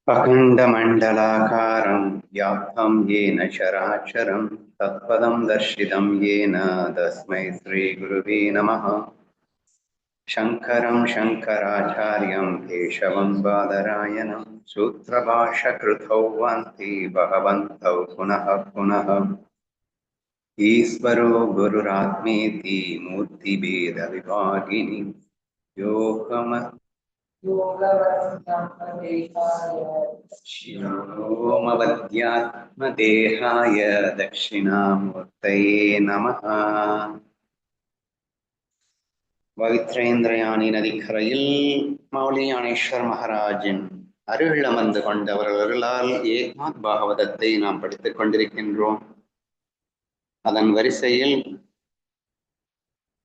अखण्डमण्डलाकारं व्याप्तं येन चराचरं तत्पदं दर्शितं येन तस्मै श्रीगुरुवे नमः। शङ्करं शङ्कराचार्यं केशवं बादरायणं सूत्रभाष्यकृतौ वन्ति भगवन्तौ पुनः पुनः। ईश्वरो गुरुरात्मेति मूर्तिभेदविभागिनि योमवद्यात्मदेहाय दक्षिणामूर्तये नमः. பவித்ரேந்திரயானி நதிக்கரையில் மௌலி ஞானேஸ்வர் மகாராஜின் அருள் அமர்ந்து கொண்டவர்களால் ஏக்நாத் பாகவதத்தை நாம் படித்துக் கொண்டிருக்கின்றோம். அதன் வரிசையில்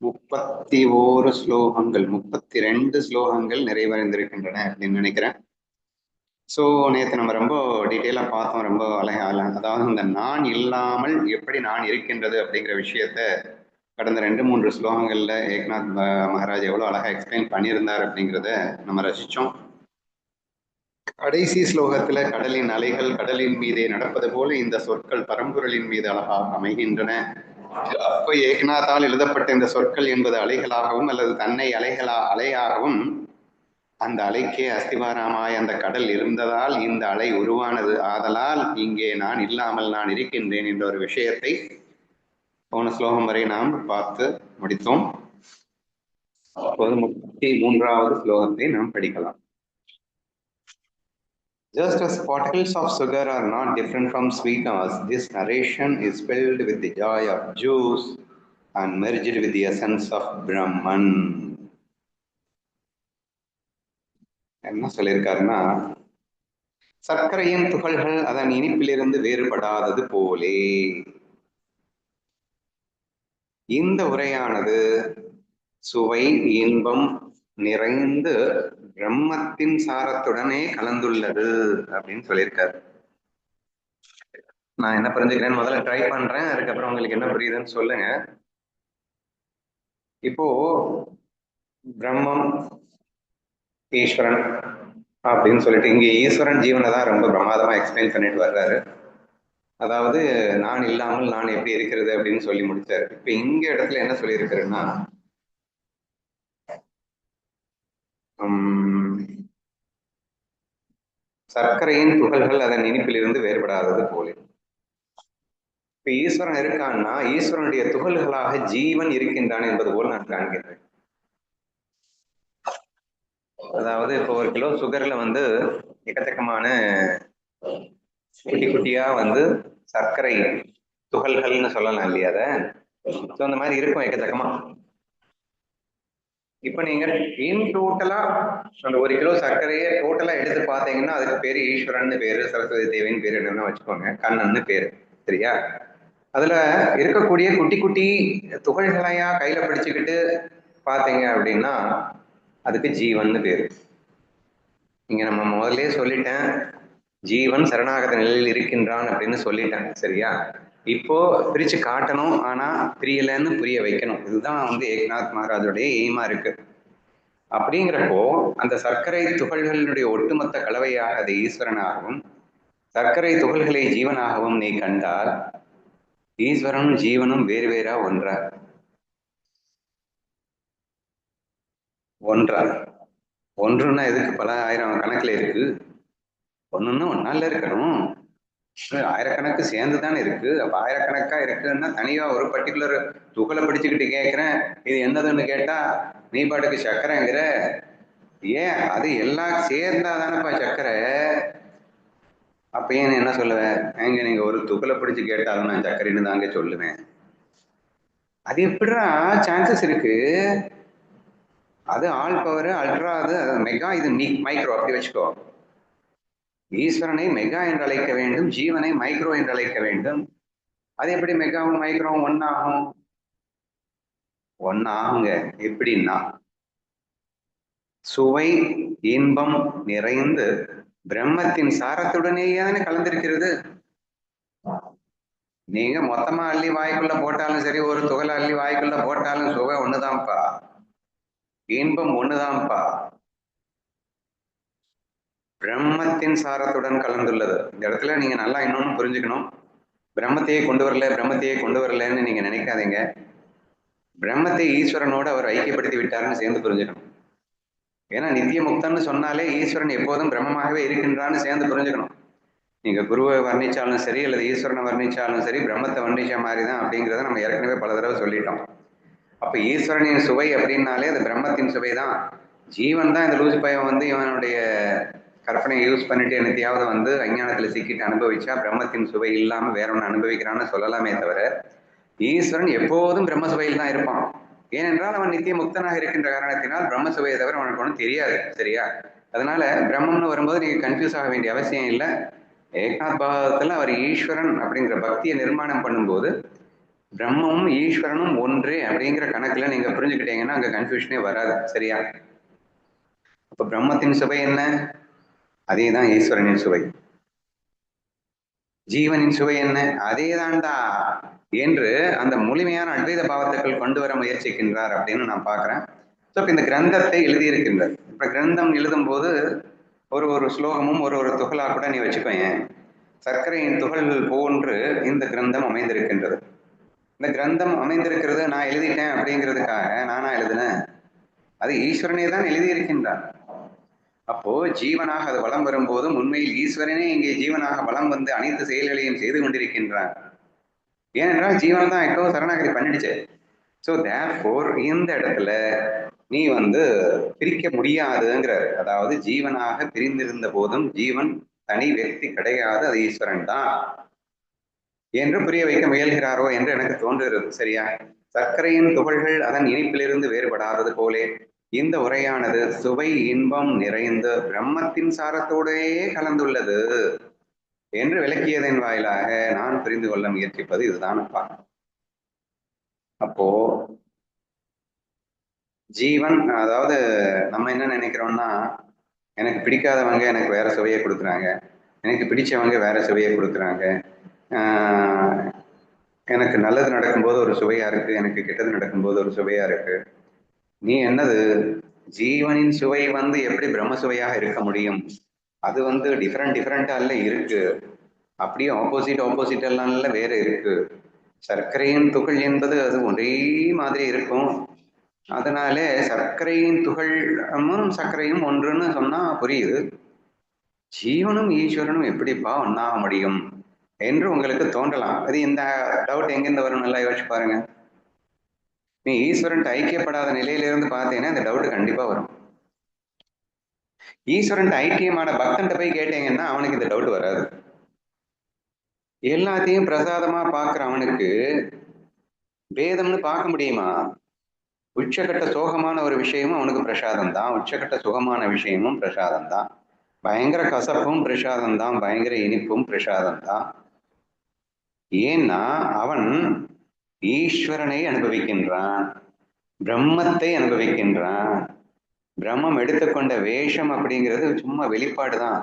31 ஸ்லோகங்கள் 32 ஸ்லோகங்கள் நிறைவடைந்திருக்கின்றன அப்படின்னு நினைக்கிறேன். ஸோ நேற்று நம்ம ரொம்ப டீட்டெயிலாக பார்த்தோம். ரொம்ப அதாவது இந்த நான் இல்லாமல் எப்படி நான் இருக்கின்றது அப்படிங்கிற விஷயத்த கடந்த 2-3 ஸ்லோகங்கள்ல ஏக்நாத் மகாராஜ் எவ்வளோ அழகாக எக்ஸ்பிளைன் பண்ணியிருந்தார் அப்படிங்கிறத நம்ம ரசித்தோம். கடைசி ஸ்லோகத்துல கடலின் அலைகள் கடலின் மீதே நடப்பது போல இந்த சொற்கள் பரம்பொருளின் மீது அழகாக அமைகின்றன. அப்ப ஏக்நாத்தால் எழுதப்பட்ட இந்த சொற்கள் என்பது அலைகளாகவும் அல்லது தன்னை அலையாகவும் அந்த அலைக்கே அஸ்திவாரமாய் அந்த கடல் இருந்ததால் இந்த அலை உருவானது. ஆதலால் இங்கே நான் இல்லாமல் நான் இருக்கின்றேன் என்ற ஒரு விஷயத்தை போன ஸ்லோகம் வரை நாம் பார்த்து முடித்தோம். அப்போது 33வது ஸ்லோகத்தை நாம் படிக்கலாம். Just as particles of sugar are not different from sweeteners, this narration is filled with the joy of juice and merged with the essence of Brahman. என்ன சொல்லியிருக்காருன்னா, சர்க்கரையின் துகள்கள் அதன் இனிப்பிலிருந்து வேறுபடாதது போலே இந்த உரையானது சுவை இன்பம் நிறைந்து பிரம்மத்தின் சாரத்துடனே கலந்துள்ளது அப்படின்னு சொல்லியிருக்காரு. நான் என்ன புரிஞ்சுக்கிறேன்னு முதல்ல ட்ரை பண்றேன், அதுக்கப்புறம் உங்களுக்கு என்ன புரியுதுன்னு சொல்லுங்க. இப்போ பிரம்மம் ஈஸ்வரன் அப்படின்னு சொல்லிட்டு இங்க ஈஸ்வரன் ஜீவனை தான் ரொம்ப பிரமாதமா எக்ஸ்பிளைன் பண்ணிட்டு வர்றாரு. அதாவது நான் இல்லாமல் நான் எப்படி இருக்கிறது அப்படின்னு சொல்லி முடிச்சாரு. இப்ப இங்க இடத்துல என்ன சொல்லியிருக்காருன்னா, சர்க்கரையின் துகள்கள் அதன் இனிப்பிலிருந்து வேறுபடாதது போல. இப்ப ஈஸ்வரன் இருக்கான்னா ஈஸ்வரனுடைய துகள்களாக ஜீவன் இருக்கின்றான் என்பது போல் நான் காண்கிறேன். அதாவது இப்போ 1 கிலோ சுகர்ல எக்கச்சக்கமான குட்டி குட்டியா சர்க்கரை துகள்கள்னு சொல்லலாம் இல்லையா? அத அந்த மாதிரி இருக்கும் எக்கச்சக்கமா. இப்ப நீங்க இன் டோட்டலா அந்த 1 கிலோ சர்க்கரையை டோட்டலா எடுத்து பார்த்தீங்கன்னா அதுக்கு பேரு ஈஸ்வரன் பேரு, சரஸ்வதி தேவின்னு பேரு என்னன்னா வச்சுக்கோங்க, கண்ணன்னு பேரு. சரியா? அதுல இருக்கக்கூடிய குட்டி குட்டி துகள்களையா கையில பிடிச்சுக்கிட்டு பாத்தீங்க அப்படின்னா அதுக்கு ஜீவன் பேரு. இங்க நம்ம முதல்ல சொல்லிட்டேன், ஜீவன் சரணாகத நிலையில் இருக்கின்றான் அப்படின்னு சொல்லிட்டேன். சரியா? இப்போ பிரிச்சு காட்டணும், ஆனா பிரியலன்னு புரிய வைக்கணும். இதுதான் ஏக்நாத் மகாராஜோடைய எய்மா இருக்கு. அப்படிங்கிறப்போ அந்த சர்க்கரை துகள்களுடைய ஒட்டுமொத்த கலவையாக அது ஈஸ்வரனாகவும் சர்க்கரை துகள்களை ஜீவனாகவும் நீ கண்டால் ஈஸ்வரனும் ஜீவனும் வேறு வேறா ஒன்றா? ஒன்றுன்னா எதுக்கு பல ஆயிரம் கணக்குல இருக்கு? ஒண்ணுன்னா ஒன்னால இருக்கணும், ஆயிரக்கணக்கு சேர்ந்துதானே இருக்கு. அப்ப ஆயிரக்கணக்கா இருக்குன்னா தனியா ஒரு பர்டிகுலர் துகளை பிடிச்சுக்கிட்டு கேட்கிறேன் இது என்னதுன்னு கேட்டா நீ பாட்டுக்கு சர்க்கரைங்கிற. ஏன்? அது எல்லாம் சேர்ந்தாதானப்பா சர்க்கரை. அப்ப ஏன் என்ன சொல்லுவேன்? எங்க நீங்க ஒரு துகளை பிடிச்சு கேட்டாலும் நான் சர்க்கரைன்னு தாங்க சொல்லுவேன். அது எப்படிடா சான்சஸ் இருக்கு? அது ஆல் பவர், அல்ட்ரா, அது மெகா, இது மைக்ரோ. அப்படி வச்சுக்கோ. ஈஸ்வரனை மெகா என்று அழைக்க வேண்டும், ஜீவனை மைக்ரோ என்று அழைக்க வேண்டும். அது எப்படி மெகாவும் மைக்ரோவும் ஒன்னாகும்? ஒன்னாகுங்க. எப்படின்னா சுவை இன்பம் நிறைந்து பிரம்மத்தின் சாரத்துடனேயே கலந்திருக்கிறது. நீங்க மொத்தமா அள்ளி வாய்க்குள்ள போட்டாலும் சரி, ஒரு துகளை அள்ளி வாய்க்குள்ள போட்டாலும் சுவை ஒண்ணுதான்ப்பா, இன்பம் ஒண்ணுதான்ப்பா. பிரம்மத்தின் சாரத்துடன் கலந்துள்ளது. இந்த இடத்துல நீங்க நல்லா இன்னொன்னு புரிஞ்சுக்கணும். பிரம்மத்தையே கொண்டு வரல, பிரம்மத்தையே கொண்டு வரலன்னு நீங்க நினைக்காதீங்க. பிரம்மத்தை ஈஸ்வரனோடு அவர் ஐக்கியப்படுத்தி விட்டாருன்னு சேர்ந்து புரிஞ்சுக்கணும். ஏன்னா நித்திய முக்தன்னு சொன்னாலே ஈஸ்வரன் எப்போதும் பிரம்மமாகவே இருக்கின்றான்னு சேர்ந்து புரிஞ்சுக்கணும். நீங்க குருவை வர்ணிச்சாலும் சரி, அல்லது ஈஸ்வரனை வர்ணிச்சாலும் சரி, பிரம்மத்தை வர்ணிச்ச மாதிரி தான் அப்படிங்கிறத நம்ம ஏற்கனவே பல தடவை சொல்லிட்டோம். அப்ப ஈஸ்வரனின் சுவை அப்படின்னாலே அது பிரம்மத்தின் சுவை தான். ஜீவன் தான் இந்த லூசு பையன் வந்து இவனுடைய கற்பனையை யூஸ் பண்ணிட்டு என்னத்தையாவது வந்து அஞ்ஞானத்துல சிக்கிட்டு அனுபவிச்சா பிரம்மத்தின் சுவை இல்லாம வேற ஒன்று அனுபவிக்கிறான்னு சொல்லலாமே தவிர, ஈஸ்வரன் எப்போதும் பிரம்ம சுவையில் தான் இருப்பான். ஏனென்றால் அவன் நித்திய முக்தனாக இருக்கின்ற காரணத்தினால் பிரம்ம சுவையை தவிர அவனுக்கு ஒன்றும் தெரியாது. சரியா? அதனால பிரம்மம்னு வரும்போது நீங்க கன்ஃபியூஸ் ஆக வேண்டிய அவசியம் இல்லை. ஏகநாத் பாகவதத்துல அவர் ஈஸ்வரன் அப்படிங்கிற பக்தியை நிர்மாணம் பண்ணும்போது பிரம்மமும் ஈஸ்வரனும் ஒன்று அப்படிங்கிற கணக்குல நீங்க புரிஞ்சுக்கிட்டீங்கன்னா அங்க கன்ஃபியூஷனே வராது. சரியா? அப்ப பிரம்மத்தின் சுவை என்ன? அதேதான் ஈஸ்வரனின் சுவை. ஜீவனின் சுவை என்ன? அதேதான்டா என்று அந்த முழுமையான அத்வைத பாவத்துக்கள் கொண்டு வர முயற்சிக்கின்றார் அப்படின்னு நான் பாக்குறேன். ஸோ இப்ப இந்த கிரந்தத்தை எழுதியிருக்கின்றார். இப்ப கிரந்தம் எழுதும் போது ஒரு ஸ்லோகமும் ஒரு துகளா கூட நீ வச்சுக்கோங்க. சர்க்கரையின் துகள்கள் போன்று இந்த கிரந்தம் அமைந்திருக்கின்றது. இந்த கிரந்தம் அமைந்திருக்கிறது நான் எழுதிட்டேன் அப்படிங்கிறதுக்காக நானா எழுதுனேன்? அது ஈஸ்வரனே தான் எழுதியிருக்கின்றார். அப்போ ஜீவனாக அது வலம் வரும்போதும் உண்மையில் ஈஸ்வரனே இங்கே ஜீவனாக வலம் வந்து அனைத்து செயல்களையும் செய்து கொண்டிருக்கின்றார். ஏனென்றால் ஜீவன் தான் இப்போ சரணாகதி பண்ணிடுச்சு. ஸோ தேர்ஃபோர் இந்த இடத்துல நீ வந்து பிரிக்க முடியாதுங்கிற, அதாவது ஜீவனாக பிரிந்திருந்த போதும் ஜீவன் தனி व्यक्ति கிடையாது, அது ஈஸ்வரன் தான் என்று புரிய வைக்க முயல்கிறாரோ என்று எனக்கு தோன்றுகிறது. சரியா? சர்க்கரையின் துகள்கள் அதன் இனிப்பிலிருந்து வேறுபடாதது போலே இந்த உரையானது சுவை இன்பம் நிறைந்து பிரம்மத்தின் சாரத்தோடையே கலந்துள்ளது என்று விளக்கியதன் வாயிலாக நான் புரிந்து கொள்ள முயற்சிப்பது இதுதான். அப்போ ஜீவன், அதாவது நம்ம என்ன நினைக்கிறோம்னா, எனக்கு பிடிக்காதவங்க எனக்கு வேற சுவையை கொடுக்குறாங்க, எனக்கு பிடிச்சவங்க வேற சுவையை கொடுக்குறாங்க, எனக்கு நல்லது நடக்கும்போது ஒரு சுவையா இருக்கு, எனக்கு கெட்டது நடக்கும்போது ஒரு சுவையா இருக்கு. நீ என்னது, ஜீவனின் சுவை வந்து எப்படி பிரம்ம சுவையாக இருக்க முடியும்? அது வந்து டிஃப்ரெண்டா இல்ல இருக்கு, அப்படியே ஆப்போசிட் எல்லாம் வேற இருக்கு. சர்க்கரையின் துகள் என்பது அது ஒரே மாதிரி இருக்கும். அதனாலே சர்க்கரையின் துகள்மும் சர்க்கரையும் ஒன்றுன்னு சொன்னா புரியுது. ஜீவனும் ஈஸ்வரனும் எப்படிப்பா ஒன்னாக முடியும் என்று உங்களுக்கு தோன்றலாம். அது இந்த டவுட் எங்கிருந்து வரும் நல்லா யோசிச்சு பாருங்க. நீ ஈஸ்வரன் ஐக்கியப்படாத நிலையிலிருந்து பார்த்தீங்கன்னா இந்த டவுட் கண்டிப்பா வரும். ஈஸ்வரன் ஐக்கியமான பக்தன் போய் கேட்டீங்கன்னா அவனுக்கு இந்த டவுட் வராது. எல்லாத்தையும் பிரசாதமா பாக்குற அவனுக்கு வேதம்னு பார்க்க முடியுமா? உச்சகட்ட சோகமான ஒரு விஷயமும் அவனுக்கு பிரசாதம் தான், உச்சகட்ட சுகமான விஷயமும் பிரசாதம் தான், பயங்கர கசப்பும் பிரசாதம் தான், பயங்கர இனிப்பும் பிரசாதம் தான். ஏன்னா அவன் ஈஸ்வரனை அனுபவிக்கின்றான், பிரம்மத்தை அனுபவிக்கின்றான். பிரம்மம் எடுத்துக்கொண்ட வேஷம் அப்படிங்கிறது சும்மா வெளிப்பாடு தான்.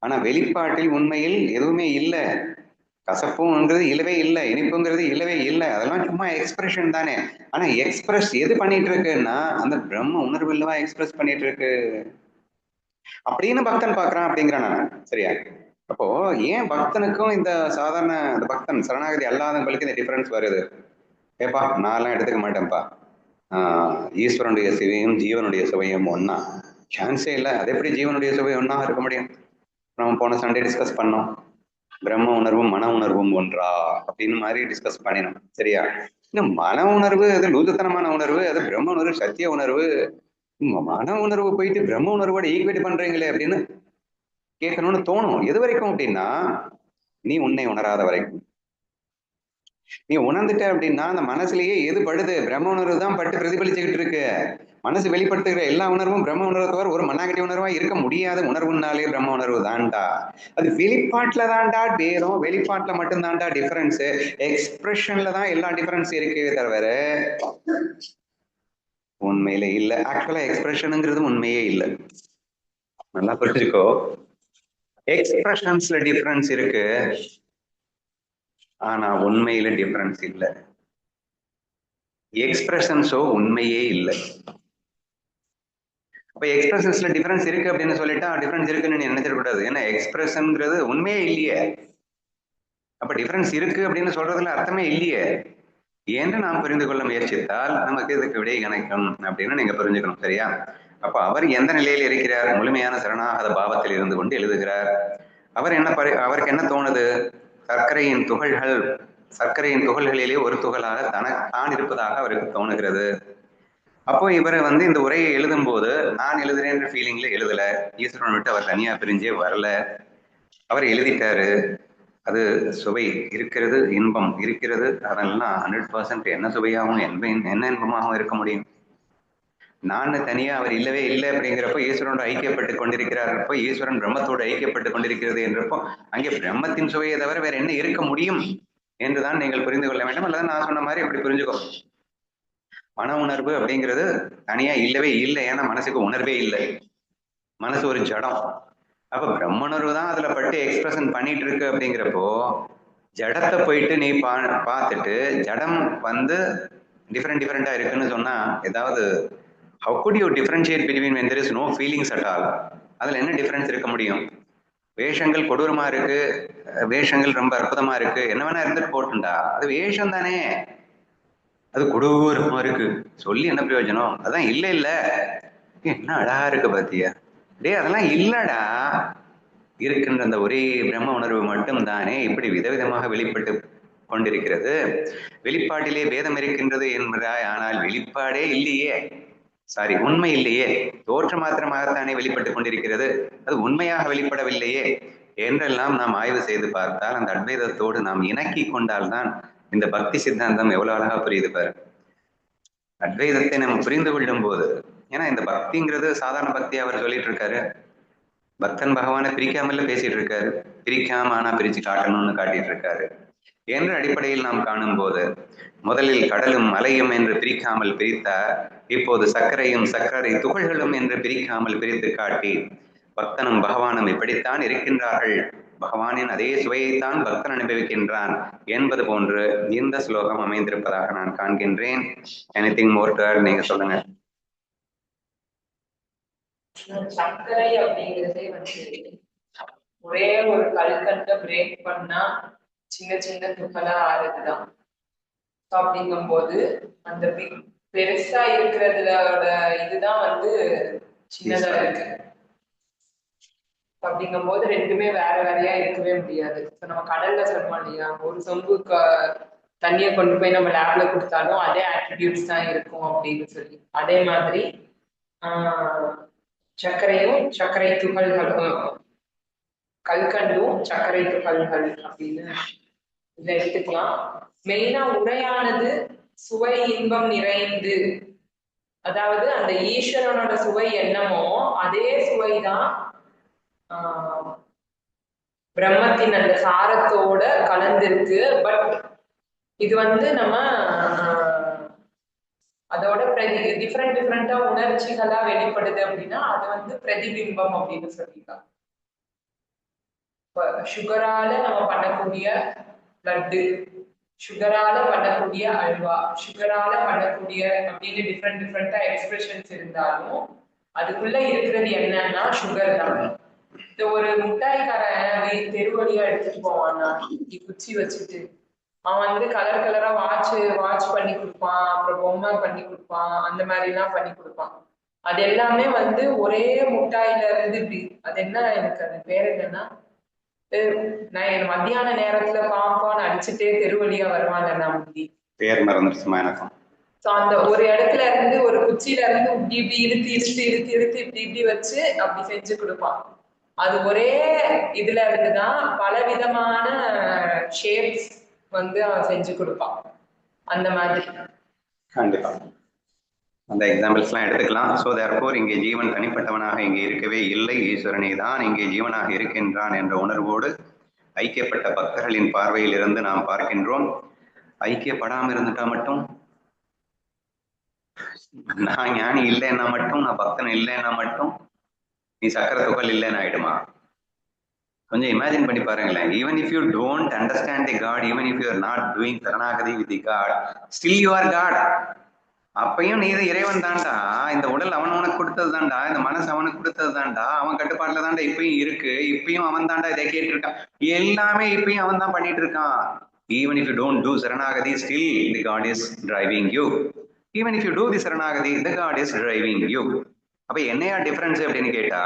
ஆனா வெளிப்பாட்டில் உண்மையில் எதுவுமே இல்லை. கசப்புங்கிறது இல்லவே இல்லை, இனிப்புங்கிறது இல்லவே இல்லை, அதெல்லாம் சும்மா எக்ஸ்பிரஷன் தானே. ஆனா எக்ஸ்பிரஸ் எது பண்ணிட்டு இருக்குன்னா அந்த பிரம்ம உணர்வு இல்லவா எக்ஸ்பிரஸ் பண்ணிட்டு இருக்கு அப்படின்னு பக்தன் பாக்குறான் அப்படிங்கிறான் நான். சரியா? அப்போ ஏன் பக்தனுக்கும் இந்த சாதாரண இந்த பக்தன் சரணாகதி அல்லாதவங்களுக்கு இந்த டிஃபரன்ஸ் வருது? ஏப்பா நான்லாம் எடுத்துக்க மாட்டேன்ப்பா, ஈஸ்வரனுடைய சுவையும் ஜீவனுடைய சுவையும் ஒன்னா, சான்ஸே இல்லை. அது எப்படி ஜீவனுடைய சுவை ஒன்னா இருக்க முடியும்? நம்ம போன சண்டே டிஸ்கஸ் பண்ணோம், பிரம்ம உணர்வும் மன உணர்வும் ஒன்றா அப்படின்னு மாதிரி டிஸ்கஸ் பண்ணினோம். சரியா? இன்னும் மன உணர்வு அது லூசத்தனமான உணர்வு, அது பிரம்ம உணர்வு சத்திய உணர்வு. மன உணர்வு போயிட்டு பிரம்ம உணர்வோட ஈக்குவேட் பண்றீங்களே அப்படின்னு கேட்கணும்னு தோணும். எது வரைக்கும் அப்படின்னா நீ உன்னை உணராத வரைக்கும். நீ உணர்ந்துட்ட அப்படின்னா அந்த மனசுலயே எது படுது, பிரம்ம உணர்வு தான் பட்டு பிரதிபலிச்சுக்கிட்டு இருக்கு. மனசு வெளிப்படுத்துகிற எல்லா உணர்வும் பிரம்ம உணர்வு தவிர ஒரு மண்ணாகட்டி உணர்வா இருக்க முடியாத உணர்வுனாலே பிரம்ம உணர்வு தான்டா. அது வெளிப்பாட்டுல தான்டா பேரும், வெளிப்பாட்டுல மட்டும் தான்டா டிஃபரன்ஸ். எக்ஸ்பிரஷன்ல தான் எல்லா டிஃபரன்ஸ் இருக்கே தவிர உண்மையில இல்ல. ஆக்சுவலா எக்ஸ்பிரஷனுங்கிறது உண்மையே இல்லை. நல்லா புரிஞ்சுக்கோ, எக்ஸ்பிரஷன்ஸ்ல டிஃபரன்ஸ் இருக்கு, ஆனா உண்மையில டிஃபரன்ஸ் இல்லை. எக்ஸ்பிரஷன்ஸோ உண்மையே இல்லை. அப்ப எக்ஸ்பிரஷன்ஸ்ல டிஃபரன்ஸ் இருக்கு அப்படின்னு சொல்லிட்டா டிஃபரன்ஸ் இருக்குன்னு நீ நினைச்சிடக்கூடாது. ஏன்னா எக்ஸ்பிரஷன்ங்கிறது உண்மையே இல்லையே. அப்ப டிஃபரன்ஸ் இருக்கு அப்படின்னு சொல்றதுல அர்த்தமே இல்லையே என்று நாம் புரிந்து கொள்ள முயற்சித்தால் நமக்கு இதுக்கு விடை கிடைக்கும் அப்படின்னு நீங்க புரிஞ்சுக்கணும். சரியா? அப்ப அவர் எந்த நிலையில் இருக்கிறார்? முழுமையான சரணாகத பாவத்தில் இருந்து கொண்டு எழுதுகிறார். அவருக்கு என்ன தோணுது? சர்க்கரையின் துகள்களிலே ஒரு துகளாக தான் இருப்பதாக அவருக்கு தோணுகிறது. அப்போ இவர் இந்த உரையை எழுதும் போது நான் எழுதுறேன்ற ஃபீலிங்ல எழுதல, ஈஸ்வரன் விட்டு அவர் தனியா பிரிஞ்சே வரல, அவர் எழுதிட்டாரு. அது சுவை இருக்கிறது, இன்பம் இருக்கிறது. அதெல்லாம் 100% என்ன சுவையாகவும் என்ன இன்பமாகவும் இருக்க முடியும்? நான் தனியா அவர் இல்லவே இல்லை அப்படிங்கிறப்போ ஈஸ்வரனோட ஐக்கியப்பட்டு கொண்டிருக்கிறார்ப்போ, ஈஸ்வரன் பிரம்மத்தோடு ஐக்கியப்பட்டு கொண்டிருக்கிறது என்றப்போ அங்கே பிரம்மத்தின் சுவையை தவிர வேற என்ன இருக்க முடியும் என்றுதான் நீங்கள் புரிந்து கொள்ள வேண்டும். அல்லது நான் சொன்ன மாதிரி அப்படி புரிஞ்சுக்கோ. மன உணர்வு அப்படிங்கிறது தனியா இல்லவே இல்லை. ஏன்னா மனசுக்கு உணர்வே இல்லை, மனசு ஒரு ஜடம். அப்ப பிரம்மணர்வு தான் அதுல பட்டு எக்ஸ்பிரஷன் பண்ணிட்டு இருக்கு. அப்படிங்கிறப்போ ஜடத்தை போயிட்டு நீ பார்த்துட்டு ஜடம் டிஃப்ரெண்டா இருக்குன்னு சொன்னா ஏதாவது how could you differentiate between when there is no feelings at all? அதுல என்ன டிஃபரன்ஸ் இருக்க முடியும்? வேஷங்கள் கொடூரமா இருக்கு, வேஷங்கள் ரொம்ப அற்புதமா இருக்கு, என்ன வேணா இருந்துட்டு போட்டுண்டா, அது வேஷம் தானே. அது கொடூரமா இருக்கு சொல்லி என்ன பிரயோஜனம்? அதான் இல்ல என்ன அழகா இருக்கு பாத்தியா? டே அதெல்லாம் இல்லடா, இருக்கின்ற அந்த ஒரே பிரம்ம உணர்வு மட்டும் தானே இப்படி விதவிதமாக வெளிப்பட்டு கொண்டிருக்கிறது. வெளிப்பாட்டிலே வேதம் இருக்கின்றது என்பதாய், ஆனால் வெளிப்பாடே இல்லையே, சாரி உண்மை இல்லையே, தோற்ற மாத்திரமாகத்தானே வெளிப்பட்டு கொண்டிருக்கிறது, அது உண்மையாக வெளிப்படவில்லையே என்றெல்லாம் நாம் ஆய்வு செய்து பார்த்தால் அந்த அத்வைதத்தோடு நாம் இணக்கி கொண்டால்தான் இந்த பக்தி சித்தாந்தம் எவ்வளவு அழகா புரியுது பாரு. அத்வைதத்தை நம்ம புரிந்து கொள்ளும் போது, ஏன்னா இந்த பக்திங்கிறது சாதாரண பக்தி அவர் சொல்லிட்டு இருக்காரு, பக்தன் பகவானை பிரிக்காமல பேசிட்டு இருக்காரு, பிரிக்காம ஆனா பிரிச்சு காட்டணும்னு காட்டிட்டு இருக்காரு என்ற அடிப்படையில் நாம் காணும் போது, முதலில் கடலும் மலையும் என்று பிரிக்காமல் பிரித்தார், இப்போது சர்க்கரையும் சர்க்கரை துகள்களும் என்று பிரிக்காமல் பிரித்து காட்டி பக்தனும் பகவானும் இப்படித்தான் இருக்கின்றார்கள், பகவானின் அதே சுவையைத்தான் பக்தன் அனுபவிக்கின்றான் என்பது போன்று இந்த ஸ்லோகம் அமைந்திருப்பதாக நான் காண்கின்றேன். Anything more to add? நீங்க சொல்லுங்க. சர்க்கரை அப்படிங்கிறதே ஒரே ஒரு கல்கண்டை பிரேக் பண்ணா சின்ன சின்ன துகளா ஆறுதுதான். அப்படிங்கும் போது அந்த பெருசா இருக்கிறதுலோட இதுதான் சின்னதா இருக்கு. அப்படிங்கும் போது ரெண்டுமே வேற வேறையா இருக்கவே முடியாது. இப்ப நம்ம கடல்ல சொல்றோம் இல்லையா, ஒரு சொம்பு தண்ணியை கொண்டு போய் நம்ம லேப்ல கொடுத்தாலும் அதே ஆட்ரிபியூட்ஸ் தான் இருக்கும் அப்படின்னு சொல்லி, அதே மாதிரி சர்க்கரையும் சர்க்கரை துகள்களும் கல்கண்டும் சர்க்கரை துகள்கள் அப்படின்னு இதை எடுத்துக்கலாம். மெயினா உரையானது சுவை இன்பம் நிறைந்து, அதாவது அந்த ஈஸ்வரனோட சுவை என்னமோ அதே சுவைதான் பிரம்மத்தின் அந்த சாரத்தோட கலந்திருக்கு. பட் இது நம்ம அதோட டிஃப்ரெண்டா உணர்ச்சிகளா வெளிப்படுது அப்படின்னா அது பிரதிபிம்பம் அப்படின்னு சொல்லிக்கலாம். சுகரால நம்ம பண்ணக்கூடிய லட்டு, சுகரால பண்ணக்கூடிய அல்வா, சுகரால பண்ணக்கூடிய அப்படின்னு டிஃப்ரெண்டா எக்ஸ்பிரஷன்ஸ் இருந்தாலும் அதுக்குள்ள இருக்கிறது என்னன்னா சுகர் தான். இந்த ஒரு முட்டாய்க்காரன் தெரு வழியா எடுத்துட்டு போவான்னா குச்சி வச்சுட்டு அவன் கலர் கலரா வாட்ச் பண்ணி கொடுப்பான், அப்புறம் பொம்மை பண்ணி கொடுப்பான், அந்த மாதிரி எல்லாம் பண்ணி கொடுப்பான். அது எல்லாமே ஒரே முட்டாயில இருந்து இப்படி, அது என்ன எனக்கு அது பேர் என்னன்னா, நான் என் மத்தியான நேரத்துல பாம்பான்னு அடிச்சுட்டே தெருவழியா வருவாங்க முந்தி, பேர் மறந்துருச்சுமா எனக்கும். அந்த ஒரு இடத்துல இருந்து ஒரு குச்சியில இருந்து இப்படி இழுத்து இப்படி வச்சு அப்படி செஞ்சு கொடுப்பான். அது ஒரே இதுல இருந்துதான் பல விதமான ஷேப்ஸ் அவன் செஞ்சு கொடுப்பான். அந்த மாதிரி கண்டிப்பா அந்த எக்ஸாம்பிள்ஸ் எல்லாம் எடுத்துக்கலாம். ஸோ தேர்ஃபோர் இங்கே ஜீவன் தனிப்பட்டவனாக இங்கே இருக்கவே இல்லை, ஈஸ்வரனை தான் இங்கே ஜீவனாக இருக்கின்றான் என்ற உணர்வோடு ஐக்கியப்பட்ட பக்தர்களின் பார்வையில் இருந்து நாம் பார்க்கின்றோம். ஐக்கியப்படாமல் இருந்துட்டா மட்டும், நான் ஞானி இல்லைன்னா மட்டும், நான் பக்தன் இல்லைன்னா மட்டும் நீ சக்கர துகள் இல்லைன்னு ஆயிடுமா? கொஞ்சம் இமேஜின் பண்ணி பாருங்களேன். Even if you don't understand the god, even if you are not doing sharanagati with the god, still you are god. அப்பயும் நீ இறைவன் தான்டா. இந்த உடல் அவன் உனக்கு கொடுத்தது தான்டா, இந்த மனசு அவனுக்கு கொடுத்தது தான்டா, அவன் கட்டுப்பாட்டுல தான்டா இப்பயும் இருக்கு. இப்பயும் அவன் தான்டா இதை கேட்டு இருக்கான். எல்லாமே இப்பயும் அவன் தான் பண்ணிட்டு இருக்கான். Even if you don't do Saranagati, still the God is driving you. Even if you do the Saranagati, the God is driving you. அப்ப என்னையா டிஃபரன்ஸ் அப்படின்னு கேட்டா,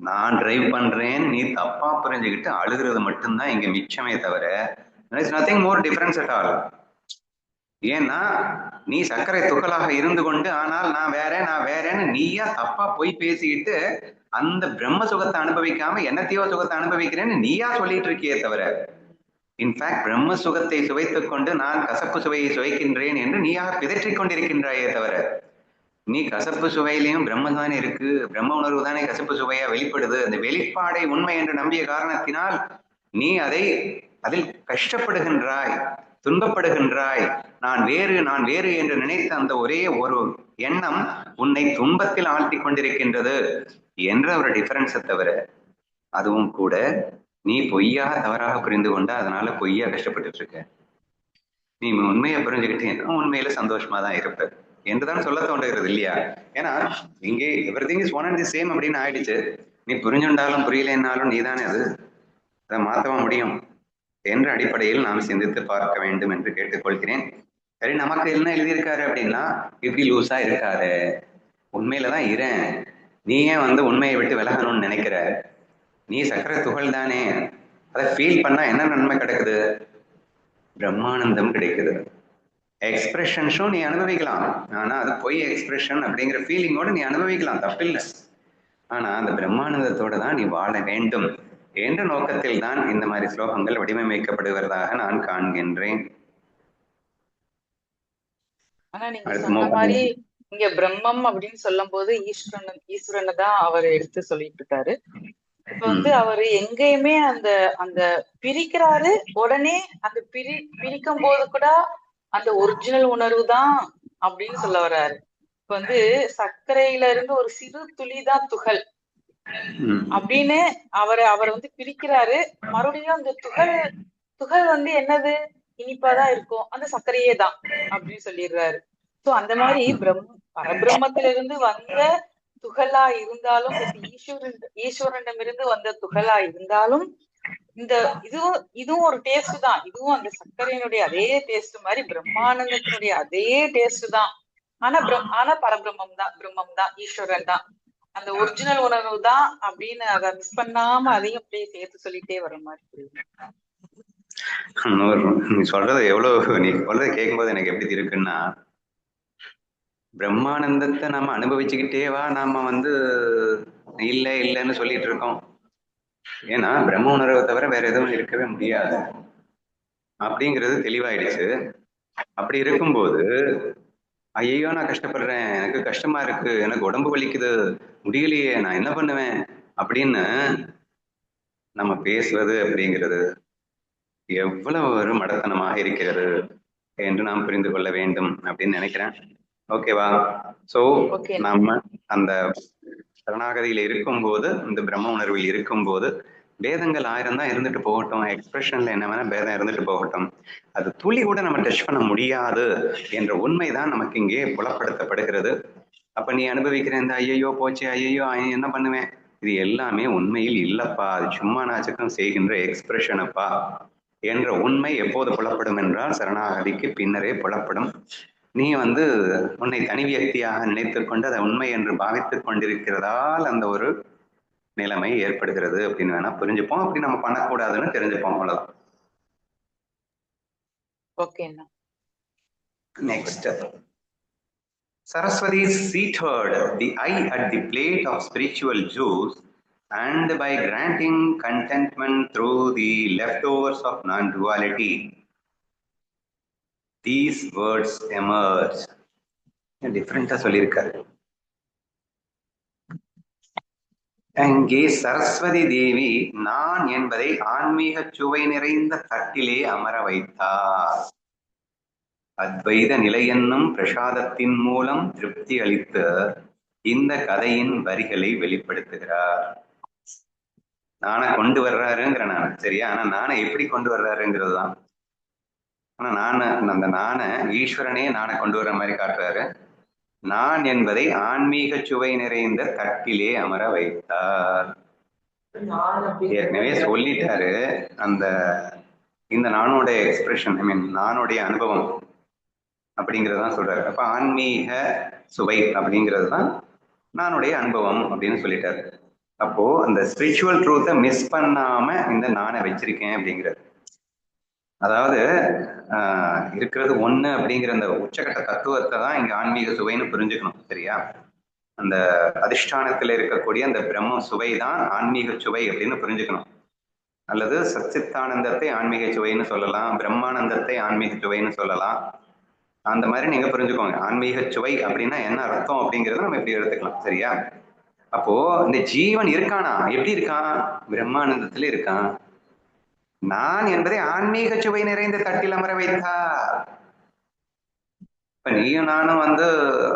நான் டிரைவ் பண்றேன் நீ தப்பா புரிஞ்சுக்கிட்டு அழுகிறது மட்டும்தான் இங்க மிச்சமே தவிர nothing more difference at all. ஏன்னா நீ சர்க்கரை துகளாக இருந்து கொண்டு ஆனால் நான் வேறேன்னு நீயா தப்பா போய் பேசிக்கிட்டு அந்த பிரம்ம சுகத்தை அனுபவிக்காம என்னத்தையோ சுகத்தை அனுபவிக்கிறேன்னு நீயா சொல்லிட்டு இருக்கியே தவிர, இன்ஃபேக்ட் பிரம்ம சுகத்தை சுவைத்துக் கொண்டு நான் கசப்பு சுவையை சுவைக்கின்றேன் என்று நீயாக பிதற்றிக் கொண்டிருக்கின்றாயே தவிர, நீ கசப்பு சுவையிலையும் பிரம்ம தானே இருக்கு, பிரம்ம உணர்வு தானே கசப்பு சுவையா வெளிப்படுது. அந்த வெளிப்பாடை உண்மை என்று நம்பிய காரணத்தினால் நீ அதில் கஷ்டப்படுகின்றாய், துன்பப்படுகின்றாய். நான் வேறு என்று நினைத்த அந்த ஒரே ஒரு எண்ணம் உன்னை துன்பத்தில் ஆழ்த்தி கொண்டிருக்கின்றது என்ற ஒரு டிஃபரன்ஸை தவிர, அதுவும் கூட நீ பொய்யாக தவறாக புரிந்து கொண்டா அதனால பொய்யா கஷ்டப்பட்டு இருக்க. நீ உண்மையை புரிஞ்சுக்கிட்டேன்னா உண்மையில சந்தோஷமா தான் இருப்ப என்றுதான் சொல்ல தோன்றுகிறது இல்லையா? ஏன்னா இங்கே everything is one and the same அப்படின்னு ஆயிடுச்சு. நீ புரிஞ்சுண்டாலும் புரியலைன்னாலும் நீதானே அதை மாற்றவ முடியும் என்ற அடிப்படையில் நாம் சிந்தித்து பார்க்க வேண்டும் என்று கேட்டுக்கொள்கிறேன். சரி, நமக்கு என்ன எழுதியிருக்காரு அப்படின்னா, இப்படி லூஸா இருக்காரு, உண்மையிலதான் இரேன், நீ ஏன் உண்மையை விட்டு விலகணும்னு நினைக்கிற? நீ சக்கரை துகள் தானே, அதை ஃபீல் பண்ணா என்ன நன்மை கிடைக்குது? பிரம்மானந்தம் கிடைக்குது. எக்ஸ்பிரஷன்ஸும் நீ அனுபவிக்கலாம், ஆனா அது பொய் எக்ஸ்பிரஷன் அப்படிங்கிற ஃபீலிங்கோட நீ அனுபவிக்கலாம், தப்பில்லை. ஆனா அந்த பிரம்மானந்தத்தோட தான் நீ வாழ வேண்டும் என்ற நோக்கத்தில் தான் இந்த மாதிரி ஸ்லோகங்கள் வடிவமைக்கப்படுவதாக நான் காண்கின்றேன். ஆனா நீங்க சொன்ன மாதிரி இங்க பிரம்மம் அப்படின்னு சொல்லும் போது ஈஸ்வரனை தான் அவர் எடுத்து சொல்லிட்டு இருக்காரு. இப்ப அவரு எங்கேயுமே அந்த அந்த பிரிக்கிறாரு, உடனே அந்த பிரிக்கும் போது கூட அந்த ஒரிஜினல் உணர்வு தான் அப்படின்னு சொல்ல வர்றாரு. இப்ப சர்க்கரையில இருந்து ஒரு சிறு துளிதான் துகள் அப்படின்னு அவர் பிரிக்கிறாரு. மறுபடியும் அந்த துகள் என்னது, இனிப்பாதான் இருக்கும், அந்த சர்க்கரையே தான் அப்படின்னு சொல்லிடுறாரு. சோ அந்த மாதிரி பரபிரம்மத்திலிருந்து வந்த துகளா இருந்தாலும், ஈஸ்வரனிடமிருந்து வந்த துகளா இருந்தாலும், இதுவும் ஒரு டேஸ்ட் தான். இதுவும் அந்த சர்க்கரையினுடைய அதே டேஸ்ட் மாதிரி பிரம்மானந்தத்தினுடைய அதே டேஸ்ட் தான். ஆனா பிரம்மம் தான், ஈஸ்வரன் தான், அந்த ஒரிஜினல் உணர்வு தான் அப்படின்னு அதை மிஸ் பண்ணாம அதையும் அப்படியே சேர்த்து சொல்லிட்டே வர மாதிரி புரியுது. நீ சொல்றது கேட்கும்போது எனக்கு எப்படி இருக்குன்னா, பிரம்மானந்தத்தை நம்ம அனுபவிச்சுக்கிட்டேவா நாம இல்லைன்னு சொல்லிட்டு இருக்கோம். ஏன்னா பிரம்ம உணர்வை தவிர வேற எதுவும் இருக்கவே முடியாது அப்படிங்கிறது தெளிவாயிடுச்சு. அப்படி இருக்கும்போது ஐயோ நான் கஷ்டப்படுறேன், எனக்கு கஷ்டமா இருக்கு, எனக்கு உடம்பு வலிக்குது, முடியலையே, நான் என்ன பண்ணுவேன் அப்படின்னு நம்ம பேசுவது அப்படிங்கிறது எவ்வளவு ஒரு மடத்தனமாக இருக்கிறது என்று நாம் புரிந்து கொள்ள வேண்டும் அப்படின்னு நினைக்கிறேன். ஓகேவா? சோ நம்ம அந்த சரணாகதியில இருக்கும்போது, இந்த பிரம்ம உணர்வில் இருக்கும்போது பேதங்கள் 1000 தான் இருந்துட்டு போகட்டும், எக்ஸ்பிரஷன்ல என்ன வேணா பேதம் இருந்துட்டு போகட்டும், அது துளி கூட நம்ம டச் பண்ண முடியாது என்ற உண்மைதான் நமக்கு இங்கே புலப்படுத்தப்படுகிறது. அப்ப நீ அனுபவிக்கிற இந்த ஐயோ போச்சு, ஐயோ என்ன பண்ணுவேன், இது எல்லாமே உண்மையில் இல்லப்பா, அது சும்மா நாச்சுக்கும் செய்கின்ற எக்ஸ்பிரஷனப்பா என்ற உண்மை எப்போது புலப்படும் என்றால் சரணாகதிக்கு பின்னரே புலப்படும். நீ உன்னை தனி வியக்தியாக நினைத்துக் கொண்டு அதை உண்மை என்று பாவித்துக் கொண்டிருக்கிறதால் அந்த ஒரு நிலைமை ஏற்படுகிறது அப்படின்னு வேணா புரிஞ்சுப்போம். அப்படி நம்ம பண்ணக்கூடாதுன்னு தெரிஞ்சுப்போம், அவ்வளவுதான். ஓகேண்ணா. Next, Saraswati seated the eye at the plate of spiritual juice, and by granting contentment through the leftovers of non-duality, these words emerge. Different சொல்லியிருக்காரு. அங்கே சரஸ்வதி தேவி நான் என்பதை ஆன்மீக சுவை நிறைந்த தட்டிலே அமர வைத்தார். அத்வைத நிலை என்னும் பிரசாதத்தின் மூலம் திருப்தி அளித்து இந்த கதையின் வரிகளை வெளிப்படுத்துகிறார். நானை கொண்டு வர்றாருங்கிற நான் சரியா, ஆனா நானை எப்படி கொண்டு வர்றாருங்கிறது தான். ஆனா அந்த நானை ஈஸ்வரனே நானை கொண்டு வர மாதிரி காட்டுறாரு. நான் என்பதை ஆன்மீக சுவை நிறைந்த தட்டிலே அமர வைத்தார். ஏற்கனவே சொல்லிட்டாரு. இந்த நானுடைய எக்ஸ்பிரஷன், ஐ மீன் நானுடைய அனுபவம் அப்படிங்கிறதான் சொல்றாரு. அப்ப ஆன்மீக சுவை அப்படிங்கிறது தான் நானுடைய அனுபவம் அப்படின்னு சொல்லிட்டாரு. அப்போ அந்த ஸ்பிரிச்சுவல் ட்ரூத்தை மிஸ் பண்ணாம இந்த நானை வச்சிருக்கேன் அப்படிங்கிறது. அதாவது இருக்கிறது ஒண்ணு அப்படிங்கிற அந்த உச்சகட்ட தத்துவத்தை தான் இங்க ஆன்மீக சுவைன்னு புரிஞ்சுக்கணும். சரியா? அந்த அதிஷ்டானத்துல இருக்கக்கூடிய அந்த பிரம்ம சுவை தான் ஆன்மீக சுவை அப்படின்னு புரிஞ்சுக்கணும். அல்லது சச்சித்தானந்தத்தை ஆன்மீக சுவைன்னு சொல்லலாம், பிரம்மானந்தத்தை ஆன்மீக சுவைன்னு சொல்லலாம். அந்த மாதிரி நீங்க புரிஞ்சுக்கோங்க. ஆன்மீக சுவை அப்படின்னா என்ன அர்த்தம் அப்படிங்கிறத நம்ம எப்படி எடுத்துக்கலாம். சரியா? அப்போ இந்த ஜீவன் இருக்கானா? எப்படி இருக்கான்? பிரம்மானந்தத்துல இருக்கான். நான் என்பதை ஆன்மீக சுவை நிறைந்த தட்டில் அமர வைத்தார். இப்ப நீயும் நானும்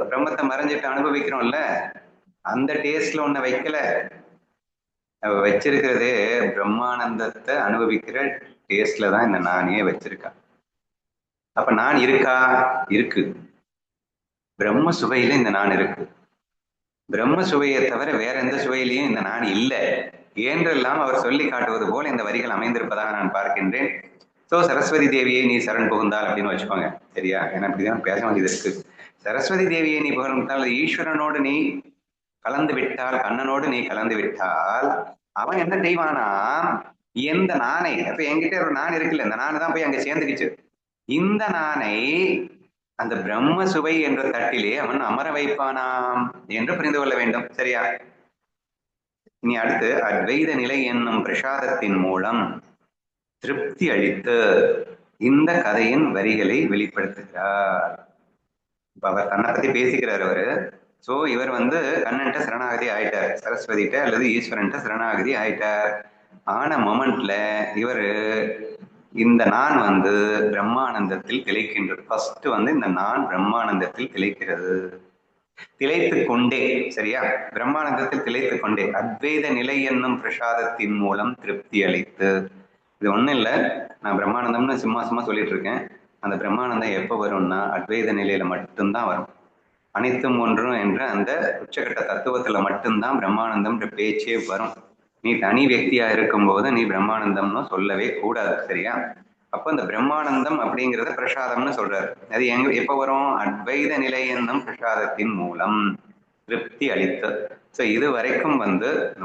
பிரம்மத்தை மறைஞ்சிட்டு அனுபவிக்கிறோம்ல, அந்த டேஸ்ட்ல ஒண்ணு வைக்கல. வச்சிருக்கிறதே பிரம்மானந்தத்தை அனுபவிக்கிற டேஸ்ட்ல தான் இந்த நானே வச்சிருக்கேன். அப்ப நான் இருக்கா? இருக்கு. பிரம்ம சுவையில இந்த நான் இருக்கு. பிரம்ம சுவையை தவிர வேற எந்த சுவையிலையும் இந்த நான் இல்லை என்றெல்லாம் அவர் சொல்லி காட்டுவது போல இந்த வரிகள் அமைந்திருப்பதாக நான் பார்க்கின்றேன். சோ சரஸ்வதி தேவியை நீ சரண் புகுந்தால் அப்படின்னு வச்சுக்கோங்க. சரியா? ஏன்னா இப்படிதான் பேச வேண்டியது இருக்கு. சரஸ்வதி தேவியை நீ புகழ்ந்தால், ஈஸ்வரனோடு நீ கலந்து விட்டால், கண்ணனோடு நீ கலந்து விட்டால், அவன் என்ன செய்வானா, எந்த நானை, அப்ப என்கிட்ட ஒரு நான் இருக்குல்ல, இந்த நானு தான் போய் அங்க சேர்ந்துக்கிச்சு. இந்த நானை அந்த பிரம்ம சுவை என்ற தட்டிலே அவன் அமர வைப்பானாம் என்று புரிந்து கொள்ள வேண்டும். சரியா? இனி அடுத்து அத்வைத நிலை என்னும் பிரசாதத்தின் மூலம் திருப்தி அளித்து இந்த கதையின் வரிகளை வெளிப்படுத்துகிறார். இப்ப அவர் தன்னை பத்தி பேசிக்கிறார் அவரு. சோ இவர் கண்ணன்ட்ட சரணாகதி ஆயிட்டார், சரஸ்வதிட்ட அல்லது ஈஸ்வரன்ட்ட சரணாகதி ஆயிட்டார். ஆன மொமெண்ட்ல இவரு இந்த நான் பிரம்மானந்தத்தில் திளைக்கின்றது. ஃபர்ஸ்ட் இந்த நான் பிரம்மானந்தத்தில் திளைக்கிறது. திளைத்து கொண்டே, சரியா? பிரம்மானந்தத்தில் திளைத்து கொண்டே அத்வைத நிலை என்னும் பிரசாதத்தின் மூலம் திருப்தி அளித்து. இது ஒண்ணும் இல்லை, நான் பிரம்மானந்தம்னு சும்மா சொல்லிட்டு இருக்கேன். அந்த பிரம்மானந்தம் எப்போ வரும்னா அத்வைத நிலையில மட்டும்தான் வரும். அனைத்தும் ஒன்றும் என்ற அந்த உச்சகட்ட தத்துவத்துல மட்டும்தான் பிரம்மானந்தம் பேச்சே வரும். நீ தனி వ్యక్తిயா இருக்கும்போது நீ பிரம்மானந்தம்னு சொல்லவே கூடாது. சரியா? அப்ப அந்த பிரம்மானந்தம் அப்படிங்கிறத பிரசாதம்னு சொல்றாரு. அது எப்ப வரும்? அத்வைத நிலை என்னும் பிரசாதத்தின் மூலம் திருப்தி அளித்து. சோ இது வரைக்கும்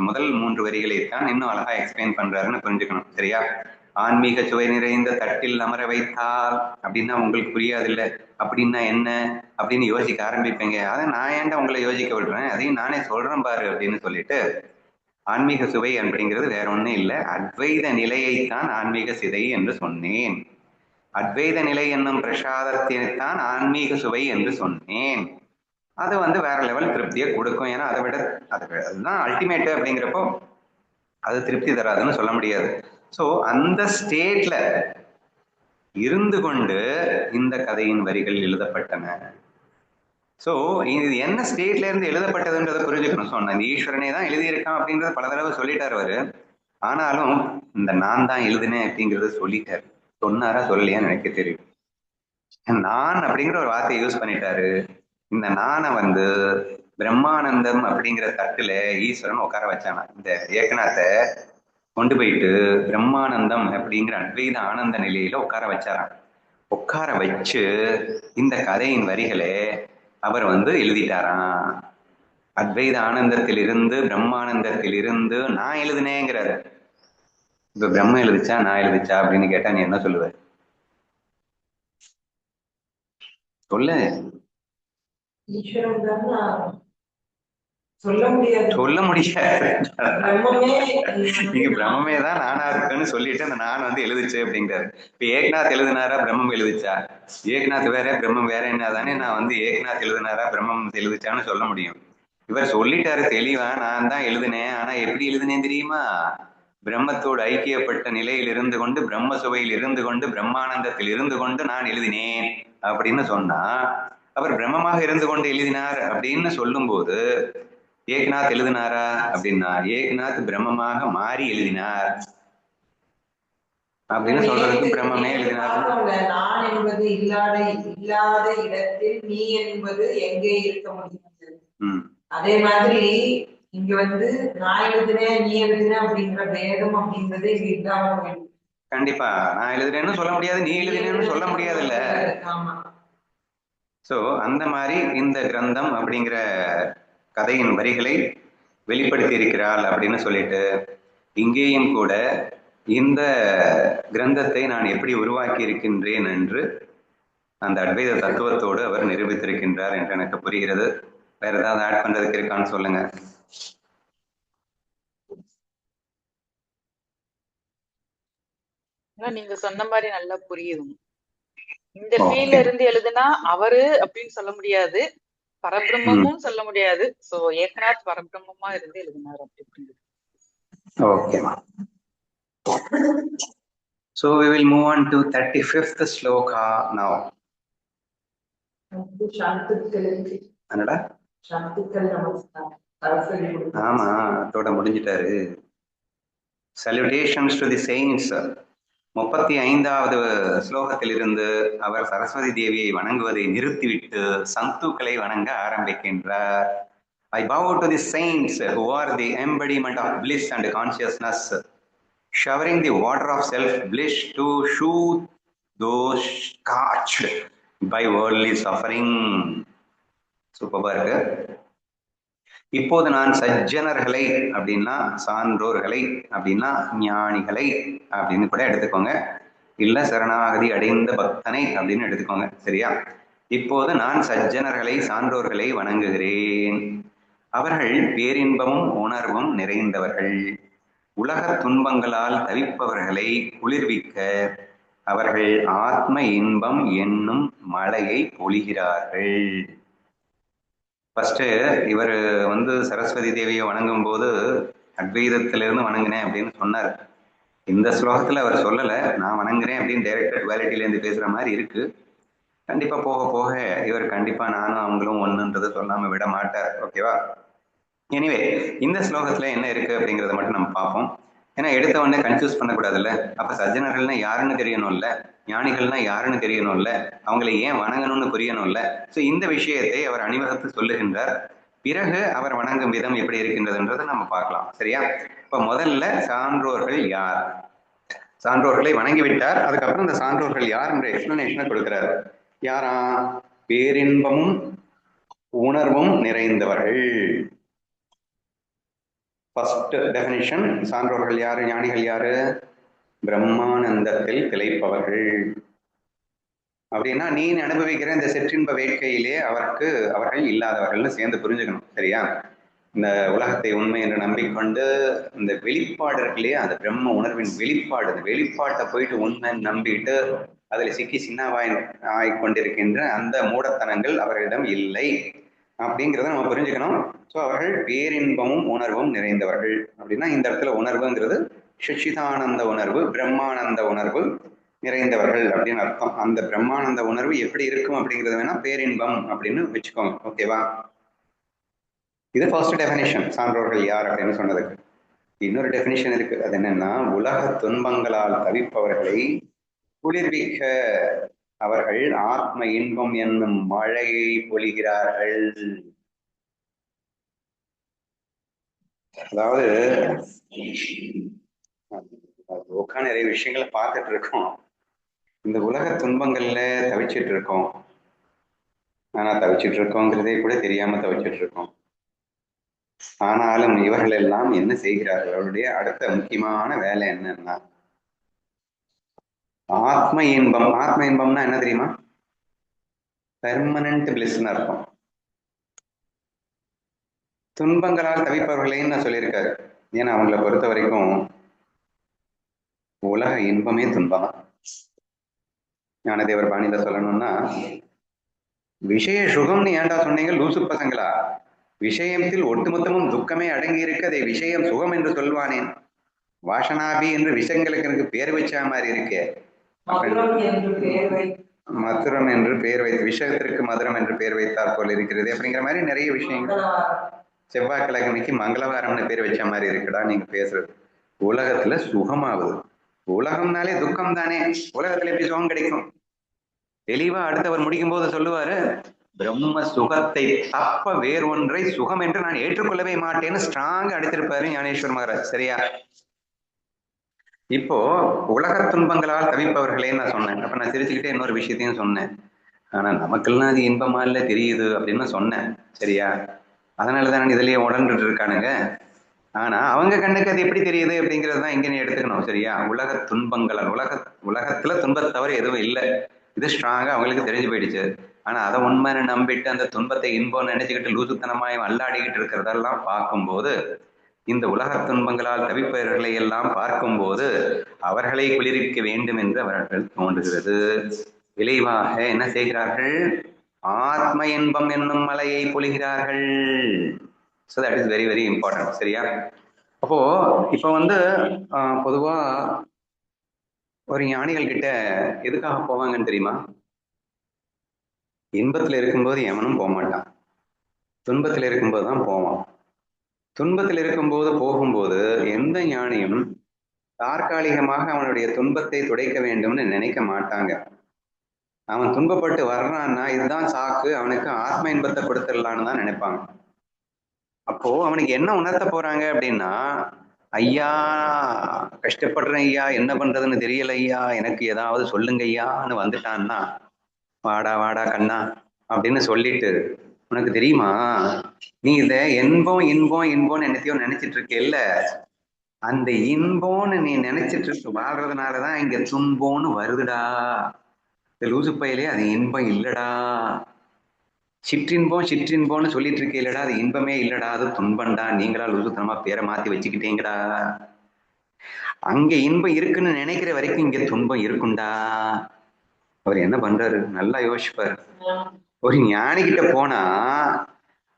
முதல் 3 வரிகளைத்தான் இன்னும் அழகா எக்ஸ்பிளைன் பண்றாருன்னு புரிஞ்சுக்கணும். சரியா? ஆன்மீக சுவை நிறைந்த தட்டில் அமர வைத்தால் அப்படின்னா உங்களுக்கு புரியாது இல்லை. அப்படின்னா என்ன அப்படின்னு யோசிக்க ஆரம்பிப்பீங்க. அதை நான் ஏன்டா உங்களை யோசிக்க விடுறேன், அதையும் நானே சொல்றேன் பாரு அப்படின்னு சொல்லிட்டு, ஆன்மீக சுவை அப்படிங்கிறது வேற ஒண்ணும் இல்லை, அத்வைத நிலையைத்தான் ஆன்மீக சிதை என்று சொன்னேன். அத்வைத நிலை என்னும் பிரசாதத்தைத்தான் ஆன்மீக சுவை என்று சொன்னேன். அது வேற லெவல் திருப்தியை கொடுக்கும். ஏன்னா அதை விட அதுதான் அல்டிமேட் அப்படிங்கிறப்போ அது திருப்தி தராதுன்னு சொல்ல முடியாது. சோ அந்த ஸ்டேட்ல இருந்து கொண்டு இந்த கதையின் வரிகள் எழுதப்பட்டன. சோ இது என்ன ஸ்டேட்ல இருந்து எழுதப்பட்டதுன்றதை புரிஞ்சுக்கணும். சொன்ன இந்த ஈஸ்வரனே தான் எழுதியிருக்கான் அப்படின்றத பல தடவை சொல்லிட்டாரு அவரு. ஆனாலும் இந்த நான் தான் எழுதினேன் அப்படிங்கறத சொல்லிட்டாரு. சொன்னாரா சொல்லலையான்னு எனக்கு தெரியும். நான் அப்படிங்கிற ஒரு வார்த்தையை யூஸ் பண்ணிட்டாரு. இந்த நானை பிரம்மானந்தம் அப்படிங்கிற தட்டுல ஈஸ்வரன் உட்கார வச்சானா. இந்த ஏகநாத்தை கொண்டு போயிட்டு பிரம்மானந்தம் அப்படிங்கிற அத்வைத ஆனந்த நிலையில உட்கார வச்சாராம். உட்கார வச்சு இந்த கதையின் வரிகளை அவர் எழுதிட்டாராம். அத்வைத ஆனந்தத்தில் இருந்து பிரம்மானந்தத்தில் இருந்து நான் எழுதினேங்கிறாரு. இப்ப பிரம்ம எழுதிச்சா நான் எழுதிச்சா அப்படின்னு கேட்டா நீ என்ன சொல்லுவ? சொல்ல சொல்ல முடியாது. நீங்க பிரம்மே தான் நானா இருக்குன்னு சொல்லிட்டு அந்த நான் எழுதிச்சு அப்படிங்கிறாரு. இப்ப ஏக்நாத் எழுதினாரா பிரம்மம் எழுதிச்சா? ஏக்நாத் வேற பிரம்மம் வேற என்னதானே நான் ஏக்நாத் எழுதினாரா பிரம்மம் எழுதிச்சான்னு சொல்ல முடியும். இவர் சொல்லிட்டாரு தெளிவா, நான் தான் எழுதினேன். ஆனா எப்படி எழுதினேன் தெரியுமா? பிரம்மத்தோடு ஐக்கியப்பட்ட நிலையில் இருந்து கொண்டு, பிரம்ம சுவையில் இருந்து கொண்டு, பிரம்மானந்தத்தில் இருந்து கொண்டு நான் எழுதினேன் அப்படின்னு சொன்னா, அவர் பிரம்மமாக இருந்து கொண்டு எழுதினார் அப்படின்னு சொல்லும் போது ஏக்நாத் எழுதினாரா அப்படின்னா ஏக்நாத் பிரம்மமாக மாறி எழுதினார் அப்படின்னு சொல்றதுக்கு பிரம்மமே எழுதினார். நான் என்பது இல்லாத இடத்தில் நீ என்பது எங்கே இருக்க முடியும். அதே மாதிரி இங்க நான் எழுதுனேன் நீ எழுதுன அப்படிங்கிற பேதம் அப்படிங்கறது இங்க இல்லாம போயிடும். கண்டிப்பா நான் எழுதுறேன்னு சொல்ல முடியாது, நீ எழுதுனேன்னு சொல்ல முடியாது இல்ல. சோ அந்த மாதிரி இந்த கிரந்தம் அப்படிங்கிற கதையின் வரிகளை வெளிப்படுத்தி இருக்கிறாள் அப்படின்னு சொல்லிட்டு இங்கேயும் கூட இந்த கிரந்தத்தை நான் எப்படி உருவாக்கி இருக்கின்றேன் என்று அந்த அத்வைத தத்துவத்தோடு அவர் நிரூபித்திருக்கின்றார் என்று எனக்கு புரிகிறது. வேற ஏதாவது ஆட் பண்றதுக்கு இருக்கான்னு சொல்லுங்க. நீங்க சொன்ன மாதிரி நல்லா புரியுது. இந்த ஃபீல்ட்ல இருந்து எழுதுனா அவரு அப்படின்னு சொல்ல முடியாது, பரபிரம்மமும் சொல்ல முடியாது. சோ ஏகநாத் பரபிரம்மமா இருந்து எழுதினார் அப்படி. ஓகேமா. So we will move on to 35th sloka now. என்னடா? ஆமா, அதோட முடிஞ்சிட்டாரு. Salutations to the saints. 35வது ஸ்லோகத்திலிருந்து அவர் சரஸ்வதி தேவியை வணங்குவதை நிறுத்திவிட்டு சந்துக்களை வணங்க ஆரம்பிக்கின்றார். I bow to the saints who are the embodiment of bliss and consciousness, showering the water of self-bliss to soothe those scorched by worldly suffering. சூப்பரா இருக்கு. இப்போது நான் சஜ்ஜனர்களை அப்படின்னா சான்றோர்களை அப்படின்னா ஞானிகளை அப்படின்னு கூட எடுத்துக்கோங்க, இல்ல சரணாகதி அடைந்த பக்தனை அப்படின்னு எடுத்துக்கோங்க. சரியா? இப்போது நான் சஜ்ஜனர்களை சான்றோர்களை வணங்குகிறேன். அவர்கள் பேரின்பமும் உணர்வும் நிறைந்தவர்கள். உலக துன்பங்களால் தவிப்பவர்களை குளிர்விக்க அவர்கள் ஆத்ம இன்பம் என்னும் மழையை பொழிகிறார்கள். ஃபர்ஸ்ட் இவர் சரஸ்வதி தேவியை வணங்கும் போது அத்வைதத்திலிருந்து வணங்கினேன் அப்படின்னு சொன்னார். இந்த ஸ்லோகத்துல அவர் சொல்லல நான் வணங்குறேன் அப்படின்னு டைரக்டர் குவாலிட்டில இருந்து பேசுற மாதிரி இருக்கு. கண்டிப்பா போக போக இவர் கண்டிப்பா நானும் அவங்களும் ஒண்ணுன்றது சொல்லாம விட மாட்டார். ஓகேவா? எனிவே இந்த ஸ்லோகத்துல என்ன இருக்கு அப்படிங்கறத மட்டும் நம்ம பார்ப்போம். ஏன்னா எடுத்த உடனே கன்ஃபியூஸ் பண்ணக்கூடாதுல்ல. அப்ப சஜ்ஜனர்கள்னா யாருன்னு தெரியணும்ல, ஞானிகள்னா யாருன்னு தெரியணும்ல, அவங்களை ஏன் வணங்கணும்னு புரியணும்ல. சோ இந்த விஷயத்தை அவர் அணிவகுத்து சொல்லுகின்றார். பிறகு அவர் வணங்கும் விதம் எப்படி இருக்கின்றதுன்றதை நம்ம பார்க்கலாம். சரியா? இப்ப முதல்ல சான்றோர்கள் யார், சான்றோர்களை வணங்கிவிட்டார். அதுக்கப்புறம் இந்த சான்றோர்கள் யார் என்ற எக்ஸ்பிளனேஷனை கொடுக்கிறார். யாரா? பேரின்பமும் உணர்வும் நிறைந்தவர்கள். ஃபர்ஸ்ட் டெஃபினிஷன், சான்றோர்கள் யாரு, ஞானிகள் யாரு? பிரம்மானந்தத்தில் திளைப்பவர்கள். அப்படின்னா நீ அனுபவிக்கிற இந்த சிற்றின்ப வேட்கையிலே அவர்கள் இல்லாதவர்கள்னு சேர்ந்து புரிஞ்சுக்கணும். சரியா? இந்த உலகத்தை உண்மை என்று நம்பிக்கொண்டு இந்த வெளிப்பாடு இருக்குல்லையே, அந்த பிரம்ம உணர்வின் வெளிப்பாடு, அந்த வெளிப்பாட்டை போயிட்டு உண்மைன்னு நம்பிட்டு அதுல சிக்கி சின்னவாய் ஆய்கொண்டிருக்கின்ற அந்த மூடத்தனங்கள் அவர்களிடம் இல்லை அப்படிங்கிறத நம்ம புரிஞ்சுக்கணும். ஸோ அவர்கள் பேரின்பமும் உணர்வும் நிறைந்தவர்கள். அப்படின்னா இந்த இடத்துல உணர்வுங்கிறது சச்சிதானந்த உணர்வு, பிரம்மானந்த உணர்வு நிறைந்தவர்கள் அப்படின்னு அர்த்தம். அந்த பிரம்மானந்த உணர்வு எப்படி இருக்கும் அப்படிங்கிறது வேணா பேரின்பம் அப்படின்னு வச்சுக்கோங்க. ஓகேவா? இது ஃபர்ஸ்ட் டெஃபினிஷன், சான்றோர்கள் யார் அப்படின்னு சொன்னதுக்கு. இன்னொரு டெஃபினிஷன் இருக்கு. அது என்னன்னா, உலக துன்பங்களால் தவிப்பவர்களை குளிர்விக்க அவர்கள் ஆத்ம இன்பம் என்னும் மழையை பொழிகிறார்கள். அதாவது நிறைய விஷயங்களை பார்த்துட்டு இருக்கோம். இந்த உலக துன்பங்கள்ல தவிச்சிட்டு இருக்கோம். ஆனா தவிச்சிட்டு இருக்கோங்கிறதே கூட தெரியாம தவிச்சிட்டு இருக்கோம். ஆனாலும் இவர்கள் எல்லாம் என்ன செய்கிறார்கள்? அவருடைய அடுத்த முக்கியமான வேலை என்னன்னா ஆத்ம இன்பம். ஆத்ம இன்பம்னா என்ன தெரியுமா? பெர்மனன்ட் பிளிஸ்ன்னு அர்த்தம். துன்பங்களால் தவிப்பவர்களைன்னு நான் சொல்லியிருக்காரு. ஏன்னா அவங்களை பொறுத்த வரைக்கும் உலக இன்பமே துன்பம். ஞானதேவர் பாணியில சொல்லணும்னா, விஷய சுகம்னு ஏன்டா சொன்னீங்க லூசு பசங்களா? விஷயத்தில் ஒட்டுமொத்தமும் துக்கமே அடங்கி இருக்கு, அதை விஷயம் சுகம் என்று சொல்வானேன். வாசனாபி என்று விஷயங்களுக்கு எனக்கு பேர் வச்ச மாதிரி இருக்கே. மதுரம் என்று பெயர் வைத்து, விஷயத்திற்கு மதுரம் என்று பெயர் வைத்தார் போல் இருக்கிறது அப்படிங்கிற மாதிரி நிறைய விஷயங்கள். செவ்வாய்க்கிழமைக்கு மங்களவாரம்னு பேர் வச்ச மாதிரி இருக்குடா நீங்க பேசுறது. உலகத்துல சுகமாகுது, உலகம்னாலே துக்கம் தானே, உலகத்துல எப்படி சுகம் கிடைக்கும்? தெளிவா அடுத்தவர் முடிக்கும் போது சொல்லுவாரு, பிரம்ம சுகத்தை தப்ப வேறு ஒன்றை சுகம் என்று நான் ஏற்றுக்கொள்ளவே மாட்டேன்னு ஸ்ட்ராங்கா அடித்திருப்பாரு ஞானேஸ்வர் மகாராஜ். சரியா? இப்போ உலக துன்பங்களால் தவிப்பவர்களே நான் சொன்னேன். அப்ப நான் சிரிச்சுக்கிட்டே இன்னொரு விஷயத்தையும் சொன்னேன். ஆனா நமக்கெல்லாம் அது இன்பமா இல்ல தெரியுது அப்படின்னு சொன்னேன். சரியா? அதனாலதான் இதுலயே உடன்ட்டு இருக்கானுங்க. ஆனா அவங்க கண்ணுக்கு அது எப்படி தெரியுது அப்படிங்கிறது தான் இங்க நீ எடுத்துக்கணும். சரியா? உலக துன்பங்களால் உலகத்துல துன்பத்தை தவிர எதுவும் இல்லை, இது ஸ்ட்ராங்கா அவங்களுக்கு தெரிஞ்சு போயிடுச்சு. ஆனா அதை உண்மைன்னு நம்பிட்டு அந்த துன்பத்தை இன்பம் நினைச்சுக்கிட்டு லூசுத்தனமாய் அல்லாடிக்கிட்டு இருக்கிறதெல்லாம் பார்க்கும்போது, இந்த உலக துன்பங்களால் தவிப்பவர்களை எல்லாம் பார்க்கும்போது அவர்களை குளிர்விக்க வேண்டும் என்று அவர்கள் தோன்றுகிறது. விளைவாக என்ன செய்கிறார்கள்? ஆத்ம இன்பம் என்னும் மலையை பொழிகிறார்கள். So that is very very important. சரியா? அப்போ இப்ப வந்து பொதுவா ஒரு ஞானிகள் கிட்ட எதுக்காக போவாங்கன்னு தெரியுமா? இன்பத்துல இருக்கும்போது எவனும் போக மாட்டான், துன்பத்துல இருக்கும்போது தான் போவான். துன்பத்தில் இருக்கும்போது போகும்போது எந்த ஞானியும் தற்காலிகமாக அவனுடைய துன்பத்தை துடைக்க வேண்டும்னு நினைக்க மாட்டாங்க. அவன் துன்பப்பட்டு வர்றான்னா இதுதான் சாக்கு, அவனுக்கு ஆத்ம இன்பத்தை கொடுத்துடலான்னு தான் நினைப்பாங்க. அப்போ அவனுக்கு என்ன உணர்த்த போறாங்க அப்படின்னா, ஐயா கஷ்டப்படுறேன் ஐயா, என்ன பண்றதுன்னு தெரியல ஐயா, எனக்கு ஏதாவது சொல்லுங்க ஐயான்னு வந்துட்டான்னா, வாடா வாடா கண்ணா அப்படின்னு சொல்லிட்டு, உனக்கு தெரியுமா நீ இத இன்பம் இன்பம் இன்பம்னு என்னத்தையோ நினைச்சிட்டு இருக்கேல்ல, அந்த இன்பம்னு நீ நினைச்சிட்டு வாழ்றதுனாலதான் இங்க துன்பம்னு வருதுடா. இந்த லூசு பையிலே அது இன்பம் இல்லடா. சிற்றின்பம் சிற்றின்பம்னு சொல்லிட்டு இருக்கீங்களடா, அது இன்பமே இல்லடா, அது துன்பம்டா. நீங்களா லூசுத்தனமா பேரை மாத்தி வச்சுக்கிட்டீங்கடா. அங்க இன்பம் இருக்குன்னு நினைக்கிற வரைக்கும் இங்க துன்பம் இருக்குண்டா. அவர் என்ன பண்றாரு நல்லா யோசிப்பாரு. ஒரு ஞானி கிட்ட போனா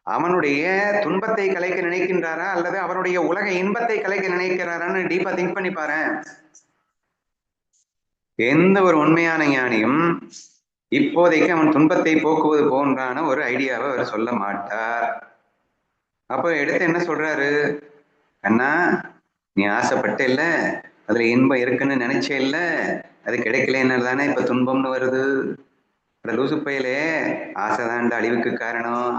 அவனுடைய துன்பத்தை கலைக்க நினைக்கின்றாரா அல்லது அவனுடைய உலக இன்பத்தை கலைக்க நினைக்கிறாரான்னு டீப்பா திங்க் பண்ணி பாரு. எந்த ஒரு உண்மையான ஞானியும் இப்போதைக்கு அவன் துன்பத்தை போக்குவது போன்றான ஒரு ஐடியாவை அவர் சொல்ல மாட்டார். அப்ப எடுத்து என்ன சொல்றாரு, அண்ணா நீ ஆசைப்பட்ட இல்ல, அதுல இன்பம் இருக்குன்னு நினைச்சே இல்ல, அது கிடைக்கலன்னு தானே இப்ப துன்பம்னு வருது. லூசு பையலே, ஆசைதான்டா அழிவுக்கு காரணம்,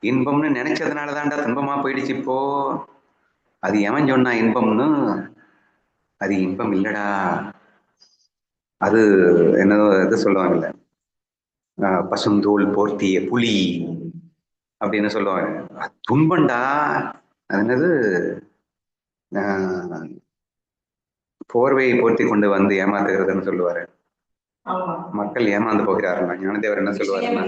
இன்பம்னு நினைச்சதுனால தான்டா துன்பமா போயிடுச்சு. இப்போ அது எவன் சொன்னா இன்பம்னு? அது இன்பம் இல்லடா, அது என்ன இது சொல்லுவாங்கல்ல, பசுந்தோல் போர்த்திய புலி அப்படின்னு சொல்லுவாங்க. துன்பண்டா, அது என்னது, போர்வையை போர்த்தி கொண்டு வந்து ஏமாத்துகிறதுன்னு சொல்லுவாரு. மக்கள் ஏமாந்து போகிறாருன்னா ஞானதேவர் என்ன சொல்லுவாருன்னா,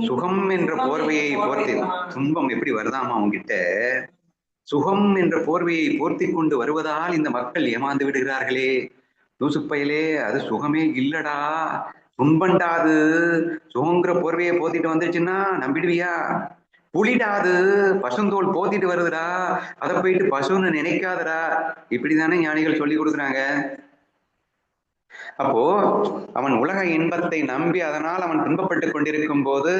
சுகம் என்ற போர்வையை போர்த்தி, துன்பம் எப்படி வருதாமா உங்ககிட்ட, சுகம் என்ற போர்வையை போர்த்தி கொண்டு வருவதால் இந்த மக்கள் ஏமாந்து விடுகிறார்களே. லூசுப்பையிலே, அது சுகமே இல்லடா, துன்பண்டாது. சுகங்கிற போர்வையை போத்திட்டு வந்துருச்சுன்னா நம்பிடுவியா? புலிடாது, பசுந்தோல் போத்திட்டு வருதுடா, அதை போயிட்டு பசுன்னு நினைக்காதடா. இப்படிதானே ஞானிகள் சொல்லி கொடுக்குறாங்க. அப்போ அவன் உலக இன்பத்தை நம்பி அதனால் அவன் துன்பப்பட்டு கொண்டிருக்கும் போது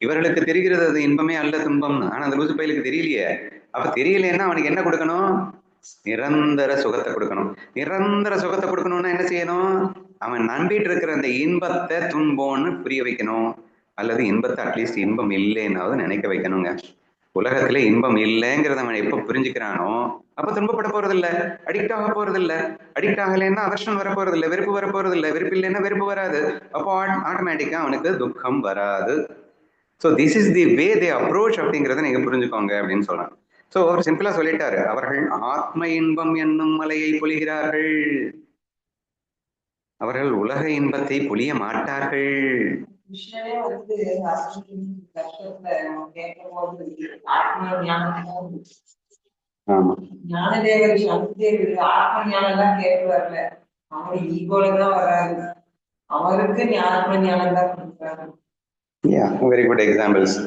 இவர்களுக்கு தெரிகிறது அது இன்பமே அல்ல துன்பம்னு. ஆனா அந்த லூசு பையலுக்கு தெரியலையே. அப்ப தெரியலன்னா அவனுக்கு என்ன கொடுக்கணும்? நிரந்தர சுகத்தை கொடுக்கணும். நிரந்தர சுகத்தை கொடுக்கணும்னா என்ன செய்யணும்? அவன் நம்பிட்டு இருக்கிற அந்த இன்பத்தை துன்பம்னு புரிய வைக்கணும், அல்லது இன்பத்தை அட்லீஸ்ட் இன்பம் இல்லைன்னாவது நினைக்க வைக்கணுங்க. உலகத்துல இன்பம் இல்லைங்கிறத அவன் எப்ப புரிஞ்சுக்கிறானோ அப்ப துன்பப்பட போறது இல்ல, அடிக்ட் ஆக போறது இல்ல. அடிக்ட் ஆகலைன்னா அவர்ஷன் வர போறது இல்ல, வெறுப்பு வர போறது இல்ல. வெறுப்பு இல்லைன்னா வெறுப்பு வராது. அப்போ ஆட்டோமேட்டிக்கா அவனுக்கு துக்கம் வராது. So this is the way they approach அப்படிங்கிறத நீங்க புரிஞ்சுக்கோங்க அப்படின்னு சொல்றாங்க. ஸோ அவர் சிம்பிளா சொல்லிட்டாரு, அவர்கள் ஆத்ம இன்பம் என்னும் மலையை பொழிகிறார்கள், அவர்கள் உலக இன்பத்தை பொழிய மாட்டார்கள். கிருஷ்ணனே வந்து கஷ்டத்துல கேட்கும்போது ஆத்ம ஞானம், ஞானதேவர் ஆத்ம ஞானம் எல்லாம் கேட்டு வரல, அவரு ஈகோல தான் வராது, அவருக்கு ஆத்ம ஞானம் தான் கொடுக்குறாரு. Very good examples.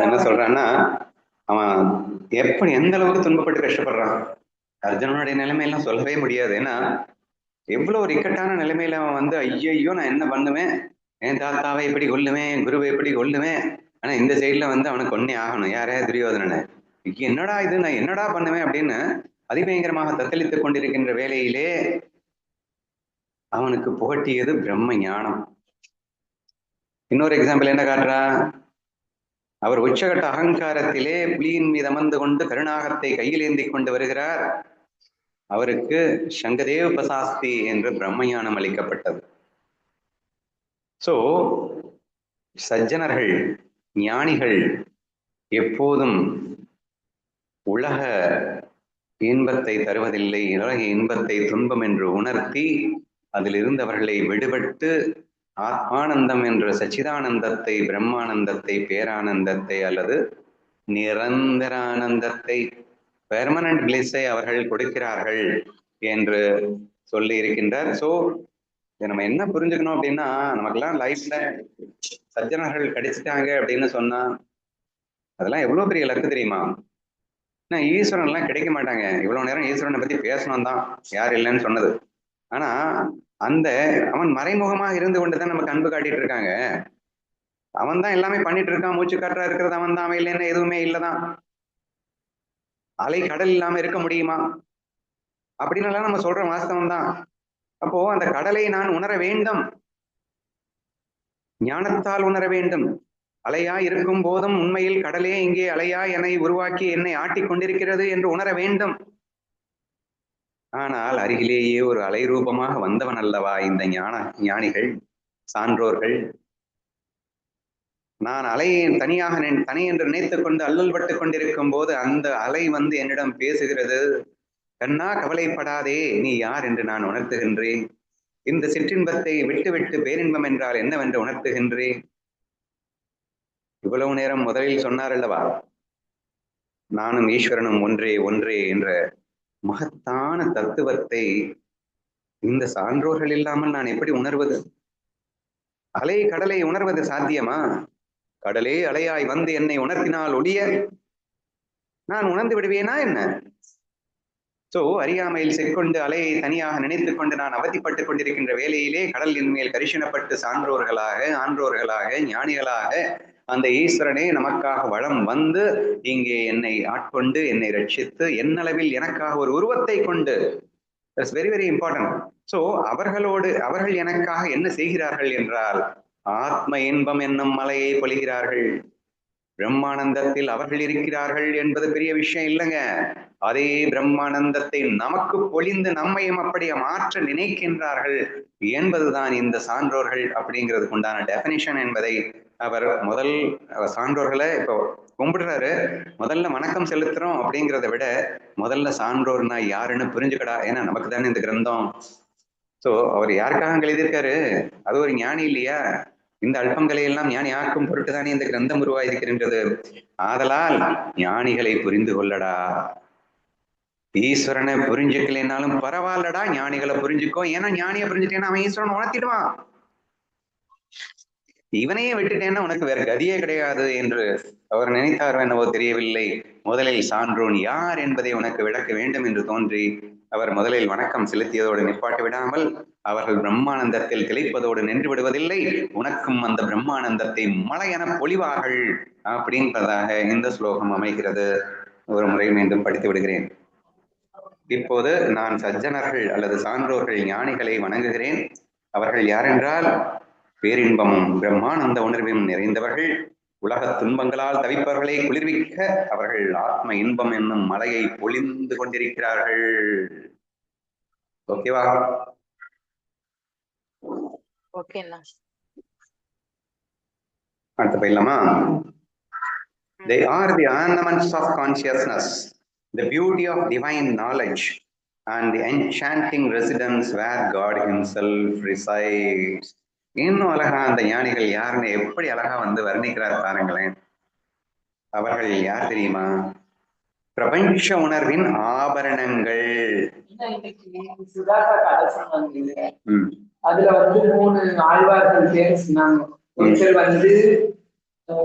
என்ன சொல்றான்னா, அவன் எப்படி எந்த அளவுக்கு துன்பப்பட்டு கஷ்டப்படுறான். அர்ஜுனனுடைய நிலைமையெல்லாம் சொல்லவே முடியாது. ஏன்னா எவ்வளவு ஒரு இக்கட்டான நிலைமையில அவன் வந்து ஐயோ நான் என்ன பண்ணுவேன், என் தாத்தாவை எப்படி கொல்லுவேன், குருவை எப்படி கொல்லுவேன், ஆனா இந்த சைட்ல வந்து அவனுக்கு கொன்னே ஆகணும். யாரே துரியோதனனை, என்னடா இது, நான் என்னடா பண்ணுவேன் அப்படின்னு அதிபயங்கரமாக தத்தளித்துக் கொண்டிருக்கின்ற வேளையிலே அவனுக்கு புகட்டியது பிரம்ம ஞானம். இன்னொரு எக்ஸாம்பிள் என்ன காட்டுறா? அவர் உச்சகட்ட அகங்காரத்திலே புலியின் மீது அமர்ந்து கொண்டு கருணாகத்தை கையில் ஏந்தி கொண்டு வருகிறார். அவருக்கு சங்கதேவ பிரசாஸ்தி என்று பிரம்மஞானம் அளிக்கப்பட்டது. சோ சஜ்ஜனர்கள், ஞானிகள் எப்போதும் உலக இன்பத்தை தருவதில்லை, உலக இன்பத்தை துன்பம் என்று உணர்த்தி அதிலிருந்து அவர்களை விடுபட்டு ஆத்மானந்தம் என்ற சச்சிதானந்தத்தை, பிரம்மானந்தத்தை, பேரானந்தத்தை அல்லது நிரந்தரானந்தத்தை, பெர்மனன்ட் பிளிஸை அவர்கள் கொடுக்கிறார்கள் என்று சொல்லி இருக்கின்றார். ஸோ இதை நம்ம என்ன புரிஞ்சுக்கணும் அப்படின்னா, நமக்கெல்லாம் லைஃப்ல சஜ்ஜனர்கள் கிடைச்சிட்டாங்க அப்படின்னு சொன்னா அதெல்லாம் எவ்வளவு பெரிய லக்கு தெரியுமா? ஈஸ்வரன் எல்லாம் கிடைக்க மாட்டாங்க. இவ்வளவு நேரம் ஈஸ்வரனை பத்தி பேசணும் தான், யார் இல்லைன்னு சொன்னது. ஆனா அந்த அவன் மறைமுகமாக இருந்து கொண்டுதான் நமக்கு அன்பு காட்டிட்டு இருக்காங்க. அவன் தான் எல்லாமே பண்ணிட்டு இருக்கான், மூச்சு காற்றா இருக்கிறது அவன் தான், அவன் இல்லைன்னா எதுவுமே இல்லதான். அலை கடல் இல்லாம இருக்க முடியுமா அப்படின்னு நம்ம சொல்ற வாஸ்தவம் தான். அப்போ அந்த கடலை நான் உணர வேண்டும், ஞானத்தால் உணர வேண்டும். அலையா இருக்கும் போதும் உண்மையில் கடலே இங்கே அலையா என்னை உருவாக்கி என்னை ஆட்டிக் கொண்டிருக்கிறது என்று உணர வேண்டும். ஆனால் அருகிலேயே ஒரு அலை ரூபமாக வந்தவன் அல்லவா இந்த ஞானிகள், சான்றோர்கள். நான் அலையை தனியாக தனி என்று நினைத்துக் கொண்டு அல்லல் பட்டு கொண்டிருக்கும் போது அந்த அலை வந்து என்னிடம் பேசுகிறது, கண்ணா கவலைப்படாதே, நீ யார் என்று நான் உணர்த்துகின்றேன். இந்த சிற்றின்பத்தை விட்டு பேரின்பம் என்றால் என்னவென்று உணர்த்துகின்றேன். இவ்வளவு நேரம் முதலில் சொன்னார் அல்லவா, நானும் ஈஸ்வரனும் ஒன்றே ஒன்றே என்ற மகத்தான தத்துவத்தை இந்த சான்றோர்கள் இல்லாமல் நான் எப்படி உணர்வது? அலை கடலை உணர்வது சாத்தியமா? கடலே அலையாய் வந்து என்னை உணர்த்தினால் ஒழிய நான் உணர்ந்து விடுவேனா என்ன? சோ அறியாமையில் சிற்கொண்டு அலையை தனியாக நினைத்துக் கொண்டு நான் அவதிப்பட்டுக் கொண்டிருக்கின்ற வேளையிலே கடல் என் மேல் கரிசனப்பட்டு சான்றோர்களாக, ஆன்றோர்களாக, ஞானிகளாக அந்த ஈஸ்வரனே நமக்காக வளம் வந்து இங்கே என்னை ஆட்கொண்டு என்னை ரட்சித்து என்னளவில் எனக்காக ஒரு உருவத்தை கொண்டு, that's very very important. So அவர்கள் எனக்காக என்ன செய்கிறார்கள் என்றால் ஆத்ம இன்பம் என்னும் மலையை பொழிகிறார்கள். பிரம்மானந்தத்தில் அவர்கள் இருக்கிறார்கள் என்பது பெரிய விஷயம் இல்லைங்க. அதே பிரம்மானந்தத்தை நமக்கு பொழிந்து நம்மையும் அப்படியே மாற்ற நினைக்கின்றார்கள் என்பதுதான் இந்த சான்றோர்கள் அப்படிங்கிறதுக்கு உண்டான டெஃபினிஷன் என்பதை அவர் சான்றோர்களை இப்போ கும்பிடுறாரு. முதல்ல வணக்கம் செலுத்துறோம் அப்படிங்கிறத விட முதல்ல சான்றோர்னா யாருன்னு புரிஞ்சுக்கடா, ஏன்னா நமக்கு தானே இந்த கிரந்தம். சோ அவர் யாருக்காக எழுதியிருக்காரு? அது ஒரு ஞானி இல்லையா? இந்த அல்பங்களை எல்லாம் ஞானி ஆக்கும் பொருட்டு தானே இந்த கிரந்தம் உருவாயிருக்கின்றது. ஆதலால் ஞானிகளை புரிந்து கொள்ளடா. ஈஸ்வரனை புரிஞ்சுக்கலைன்னாலும் பரவாயில்லடா, ஞானிகளை புரிஞ்சுக்கோ. ஏன்னா ஞானியை புரிஞ்சுட்டேன்னா அவன் ஈஸ்வரன் உணர்த்திடுவான். இவனையே விட்டுட்டேன்னா உனக்கு வேற கதியே கிடையாது என்று அவர் நினைத்தாரோ என்னவோ தெரியவில்லை. முதலில் சான்றோன் யார் என்பதை உனக்கு விளக்க வேண்டும் என்று தோன்றி அவர் முதலில் வணக்கம் செலுத்தியதோடு நிப்பாட்டி விடாமல் அவர்கள் பிரம்மானந்தத்தில் திளைப்பதோடு நின்று விடுவதில்லை, உனக்கும் அந்த பிரம்மானந்தத்தை மலையென பொழிவார்கள் அப்படின்றதாக இந்த ஸ்லோகம் அமைகிறது. ஒரு முறை மீண்டும் படித்து விடுகிறேன். இப்போது நான் சஜ்ஜனர்கள் அல்லது சான்றோர்கள், ஞானிகளை வணங்குகிறேன். அவர்கள் யாரென்றால் பேரின்பமும் பிரம்மானந்த உணர்வையும் நிறைந்தவர்கள், உலக துன்பங்களால் தவிப்பவர்களை குளிர்விக்க அவர்கள் ஆத்ம இன்பம் என்னும் மலையை பொழிந்து கொண்டிருக்கிறார்கள். ஓகேவா? அடுத்து போயிடலாமா? They are the ornaments of consciousness, the beauty of divine knowledge, and the enchanting residence where God himself resides. இன்னும் அழகா அந்த ஞானிகள் யாருன்னு எப்படி அழகா வந்து வர்ணிக்கிறார் பாருங்களேன். அவர்கள் யார் தெரியுமா? பிரபஞ்ச உணர்வின் ஆபரணங்கள். அதுல வந்து 3 ஆழ்வார்கள் பேர் சொன்னாங்க. ஒருத்தர் வந்து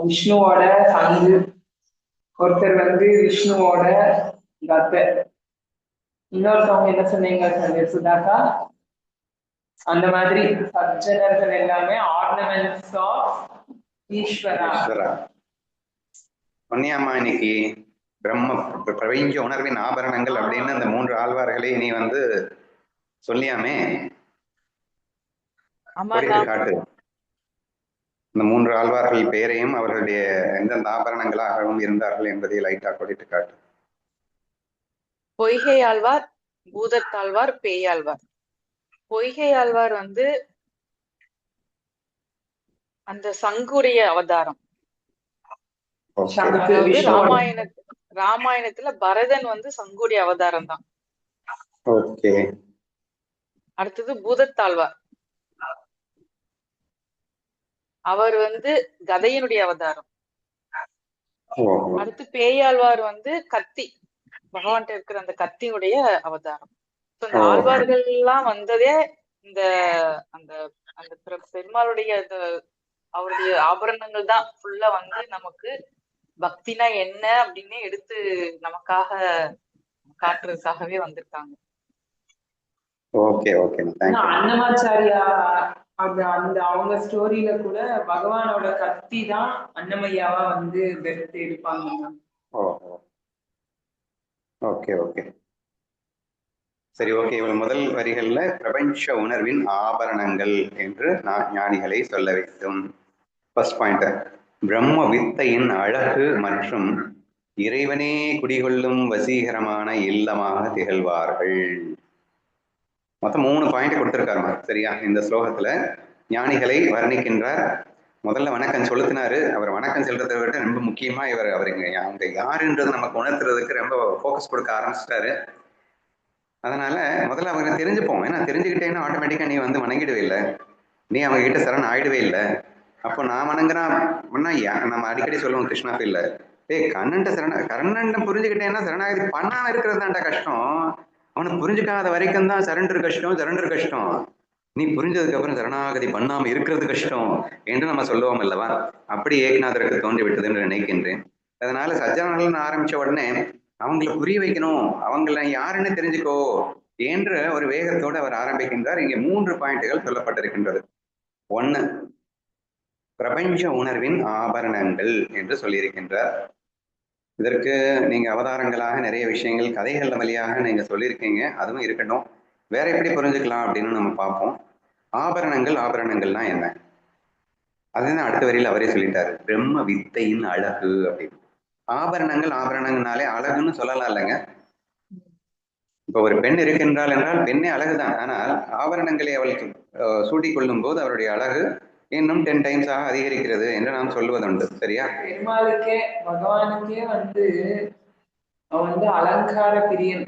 விஷ்ணுவோட சங்கு, ஒருத்தர் வந்து விஷ்ணுவோட கத்தை, இன்னொருத்தவங்க என்ன சொன்னீங்க சுதாக்கா? அந்த மாதிரி சஜ்ஜனர்கள் எல்லாமே ஆர்னமெண்ட்ஸ் ஆஃப் ஈஸ்வரா. சொன்னியாமா இன்னைக்கு பிரம்ம பிரபஞ்ச உணர்வின் ஆபரணங்கள் அப்படின்னு அந்த 3 ஆழ்வார்களை நீ வந்து சொல்லியாமே, படித்து காட்டு. இந்த 3 ஆழ்வார்கள் பெயரையும் அவர்களுடைய எந்தெந்த ஆபரணங்களாகவும் இருந்தார்கள் என்பதை லைட்டா படித்து காட்டு. பொய்கை ஆழ்வார், பூதத்தாழ்வார், பேயாழ்வார். பொய்கை ஆழ்வார் வந்து அந்த சங்குடைய அவதாரம். ராமாயணத்துல பரதன் வந்து சங்குடைய அவதாரம் தான். ஓகே. அடுத்தது பூதத்தாழ்வார், அவர் வந்து கதையினுடைய அவதாரம். அடுத்து பேயாழ்வார் வந்து கத்தி, பகவான்கிட்ட இருக்கிற அந்த கத்தியுடைய அவதாரம். இந்த ஆழ்வார்கள் எல்லாம் வந்ததே இந்த அந்த அந்த பெருமாளுடைய அவருடைய ஆபரணங்கள் தான் ஃபுல்லா வந்து நமக்கு பக்தினா என்ன அப்படின்னு எடுத்து நமக்காக காட்டுறதுக்காகவே வந்திருக்காங்க. Okay okay. அன்னமாச்சாரியா அந்த அவங்க ஸ்டோரியில கூட பகவானோட கத்தி தான் அன்னமையாவா வந்து பெருத்து எடுப்பாங்க. ஓகே ஓகே சரி. ஓகே, இவள் முதல் வரிகள்ல பிரபஞ்ச உணர்வின் ஆபரணங்கள் என்று ஞானிகளை சொல்ல வேண்டும். ஃபர்ஸ்ட் பாயிண்ட், பிரம்ம வித்தையின் அழகு மற்றும் இறைவனே குடிகொள்ளும் வசீகரமான இல்லமாக திகழ்வார்கள். மொத்தம் 3 பாயிண்ட் கொடுத்திருக்காருமா, சரியா? இந்த ஸ்லோகத்துல ஞானிகளை வர்ணிக்கின்றார். முதல்ல வணக்கம் செலுத்தினாரு. அவர் வணக்கம் செலுத்துறதை விட ரொம்ப முக்கியமா அவருங்க அவங்க யாருன்றது நமக்கு உணர்த்துறதுக்கு ரொம்ப ஃபோக்கஸ் கொடுக்க ஆரம்பிச்சிட்டாரு. அதனால முதல்ல அவங்க தெரிஞ்சுப்போம். ஏன்னா தெரிஞ்சுக்கிட்டேன்னா ஆட்டோமேட்டிக்கா நீ வந்து வணங்கிடுவே இல்லை, நீ அவங்க கிட்ட சரண் ஆயிடுவே இல்லை. அப்போ நான் வணங்குறான் நம்ம அடிக்கடி சொல்லுவோம் கிருஷ்ணா ஃபீல்ல, கர்ணன் புரிஞ்சுக்கிட்டேன்னா சரணாகதி பண்ணாம இருக்கிறது தான்டா கஷ்டம். அவனுக்கு புரிஞ்சுக்காத வரைக்கும் தான் சரண்டர் கஷ்டம். நீ புரிஞ்சதுக்கு அப்புறம் சரணாகதி பண்ணாம இருக்கிறது கஷ்டம் என்று நம்ம சொல்லுவோம் அல்லவா? அப்படி ஏகநாதருக்கு தோன்றி விட்டது என்று நினைக்கின்றேன். அதனால சஜ்ஜனங்கள் ஆரம்பிச்ச உடனே அவங்களை புரிய வைக்கணும், அவங்கள யாருன்னு தெரிஞ்சுக்கோ என்ற ஒரு வேகத்தோடு அவர் ஆரம்பிக்கின்றார். இங்கே 3 பாயிண்ட்டுகள் சொல்லப்பட்டிருக்கின்றது. 1, பிரபஞ்ச உணர்வின் ஆபரணங்கள் என்று சொல்லியிருக்கின்றார். இதற்கு நீங்க அவதாரங்களாக நிறைய விஷயங்கள் கதைகள் வழியாக நீங்க சொல்லியிருக்கீங்க, அதுவும் இருக்கட்டும். வேற எப்படி புரிஞ்சுக்கலாம் அப்படின்னு நம்ம பார்ப்போம். ஆபரணங்கள்னா என்ன? அதுதான் அடுத்த வரியில் அவரே சொல்லிட்டாரு, பிரம்ம வித்தையின் அழகு அப்படின்னு. ஆபரணங்கள்னாலே அழகுன்னு சொல்லலாம் இல்லைங்க. இப்ப ஒரு பெண் இருக்கின்றாள் என்றால் பெண்ணே அழகுதான். ஆனால் ஆபரணங்களை அவள் சூட்டிக் கொள்ளும் போது அவருடைய அழகு இன்னும் 10 டைம்ஸ் அதிகரிக்கிறது என்று நாம் சொல்வதுண்டு, சரியா? பெருமாளுக்கே பகவானுக்கே வந்து அவன் வந்து அலங்கார பிரியன்.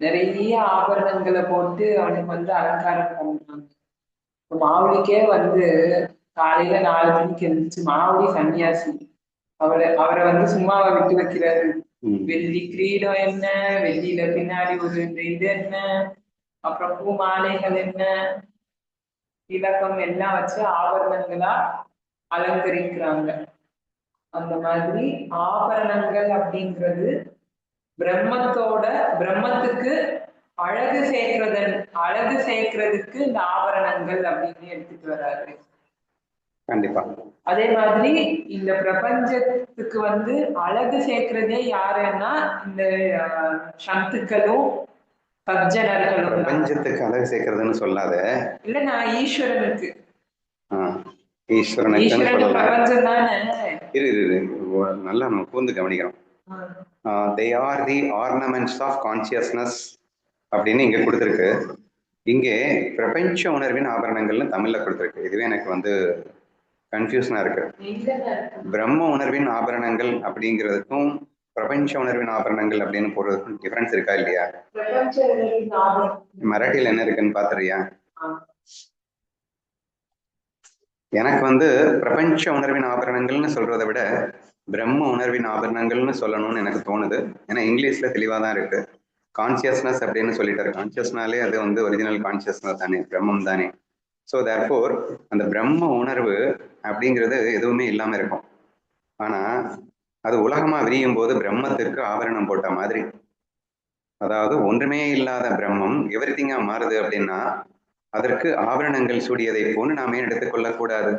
நிறைய ஆபரணங்களை போட்டு அவனுக்கு வந்து அலங்காரம் பண்றாங்க. மாவுளிக்கே வந்து காலையில 4 மணிக்கு எழுந்துச்சு, மாவுளி சன்னியாசி, அவரை வந்து சும்மாவை விட்டு வைக்கிறாரு. வெள்ளி கிரீடம் என்ன, வெள்ளியில பின்னாடி ஒரு இது என்ன, அப்புறம் பூ மாலைகள் என்ன, திலகம் எல்லாம் வச்சு ஆபரணங்களா அலங்கரிக்கிறாங்க. அந்த மாதிரி ஆபரணங்கள் அப்படிங்கிறது பிரம்மத்துக்கு அழகு சேர்க்கிறதுக்கு இந்த ஆபரணங்கள் அப்படின்னு எடுத்துட்டு வர்றாரு. கண்டிப்பா. அதே மாதிரி இந்த பிரபஞ்சத்துக்கு வந்து அழகு சேர்க்கிறதே யாருன்னா இந்த சத்துக்களும் சஜ்ஜனர்களும். பிரபஞ்சத்துக்கு அழகு சேர்க்கிறதுன்னு சொல்லாத, இல்ல நான் ஈஸ்வரனுக்கு பிரபஞ்சம் தானே. இரு நல்லா நம்ம கூர்ந்து கவனிக்கிறோம். they are the ornaments of consciousness அப்படின்னு இங்க கொடுத்துருக்கு. இங்கே பிரபஞ்ச உணர்வின் ஆபரணங்கள்னு தமிழ்ல கொடுத்துருக்கு. இதுவே எனக்கு வந்து கன்ஃபியூஷனா இருக்கு. பிரம்ம உணர்வின் ஆபரணங்கள் அப்படிங்கிறதுக்கும் பிரபஞ்ச உணர்வின் ஆபரணங்கள் அப்படின்னு போடுறதுக்கும் டிஃபரன்ஸ் இருக்கா இல்லையா? மராட்டியில் என்ன இருக்குன்னு பாத்துறியா? எனக்கு வந்து பிரபஞ்ச உணர்வின் ஆபரணங்கள்னு சொல்றதை விட பிரம்ம உணர்வின் ஆபரணங்கள்னு சொல்லணும்னு எனக்கு தோணுது. ஏன்னா இங்கிலீஷ்ல தெளிவா தான் இருக்கு. கான்சியஸ்னஸ் அப்படின்னு சொல்லிட்டாரு. கான்சியஸ்னாலே அது வந்து ஒரிஜினல் கான்சியஸ்னஸ் தானே, பிரம்மம் தானே. ஸோ தேர்ஃபோர் அந்த பிரம்ம உணர்வு அப்படிங்கிறது எதுவுமே இல்லாம இருக்கும். ஆனா அது உலகமா விரியும் போது பிரம்மத்திற்கு ஆபரணம் போட்ட மாதிரி, அதாவது ஒன்றுமே இல்லாத பிரம்மம் எவ்ரிதிங்கா மாறுது அப்படின்னா அதற்கு ஆபரணங்கள் சூடியதை போன்று நாம ஏன் எடுத்துக்கொள்ளக்கூடாது?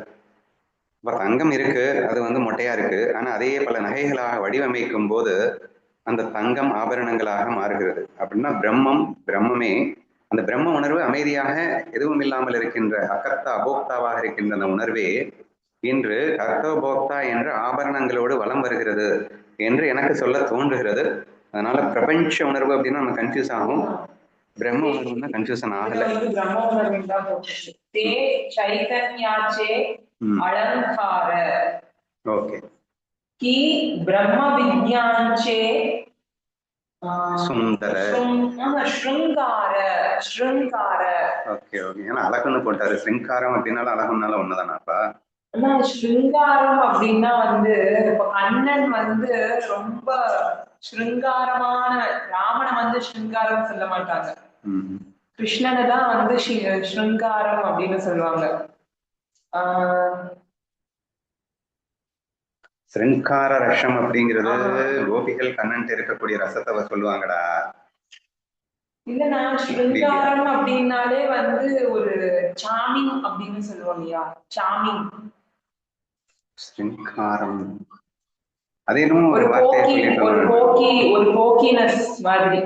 இப்ப தங்கம் இருக்கு, அது வந்து மொட்டையா இருக்கு, ஆனா அதையே பல நகைகளாக வடிவமைக்கும் போது அந்த தங்கம் ஆபரணங்களாக மாறுகிறது. அப்படின்னா பிரம்மமே அந்த பிரம்ம உணர்வு அமைதியாக எதுவும் இல்லாமல் இருக்கின்ற அகர்த்தா அபோக்தாவாக இருக்கின்ற அந்த உணர்வே இன்று கர்த்தோபோக்தா என்ற ஆபரணங்களோடு வலம் வருகிறது என்று எனக்கு சொல்ல தோன்றுகிறது. அதனால பிரபஞ்ச உணர்வு அப்படின்னா நம்ம கன்ஃபியூஸ் ஆகும், பிரம்ம உணர்வு தான் கன்ஃபியூஷன் ஆகல. பிரம்ம உணர்வு தான் போட்டுச்சு. தே சைதன்யாச்சே அலங்கார ஓகே கி பிரம்ம விஞ்ஞானச்சே சுந்தர ஸ்ருங்கார ஸ்ருங்கார. ஓகே ஓகே, ஏன்னா அழகுன்னு போட்டாரு. ஸ்ருங்காரம் அப்படின்னாலும் அழகுனால ஒண்ணுதானாப்பா? ஆனா ஸ்ருங்காரம் அப்படின்னா வந்து இப்ப கண்ணன் வந்து ரொம்ப ஸ்ருங்காரமான, ராமனை வந்து ஸ்ருங்காரம் சொல்ல மாட்டாங்க, கிருஷ்ணனை தான் வந்து ஸ்ருங்காரம் அப்படின்னு சொல்லுவாங்க. ஸ்ருங்கார ரசம் அப்படிங்கிறது கோபிகள் கண்ணன் இருக்கக்கூடிய ரசத்தை சொல்லுவாங்கடா. இல்லனா ஸ்ருங்காரம் அப்படின்னாலே வந்து ஒரு சாமிங் அப்படின்னு சொல்லுவோம் இல்லையா, சாமிங். ஸ்ருங்காரம் அது இன்னும் ஒரு போக்கினஸ் மாதிரி.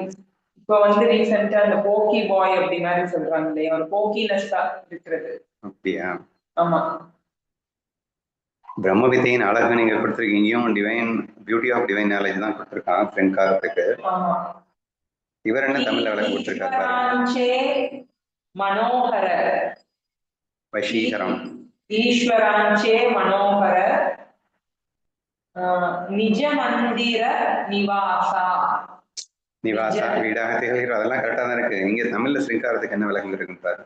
இப்ப வந்து ரீசெண்டா அந்த போக்கி பாய் அப்படி மாதிரி சொல்றாங்க இல்லையா, ஒரு போக்கினஸ் தான் இருக்கிறது. அப்படியா? ஆமா. பிரம்ம வித்தையின் அழகு நீங்க கொடுத்துருக்கீங்க, divine beauty of divine knowledge தான் கொடுத்துருக்கான் ஸ்ருங்காரத்துக்கு. இவர் என்ன தமிழ்ல விளக்கு கொடுத்திருக்காரு? மனோகர வசீகரம். ஈஸ்வராஞ்சே மனோகர நிஜ மந்திர நிவாசா. நிவாசா வீடாக திகழ்கிற, அதெல்லாம் கரெக்டா தான் இருக்கு. இங்க தமிழ்ல ஸ்ருங்காரத்துக்கு என்ன விளக்கம் இருக்குன்னு பாரு.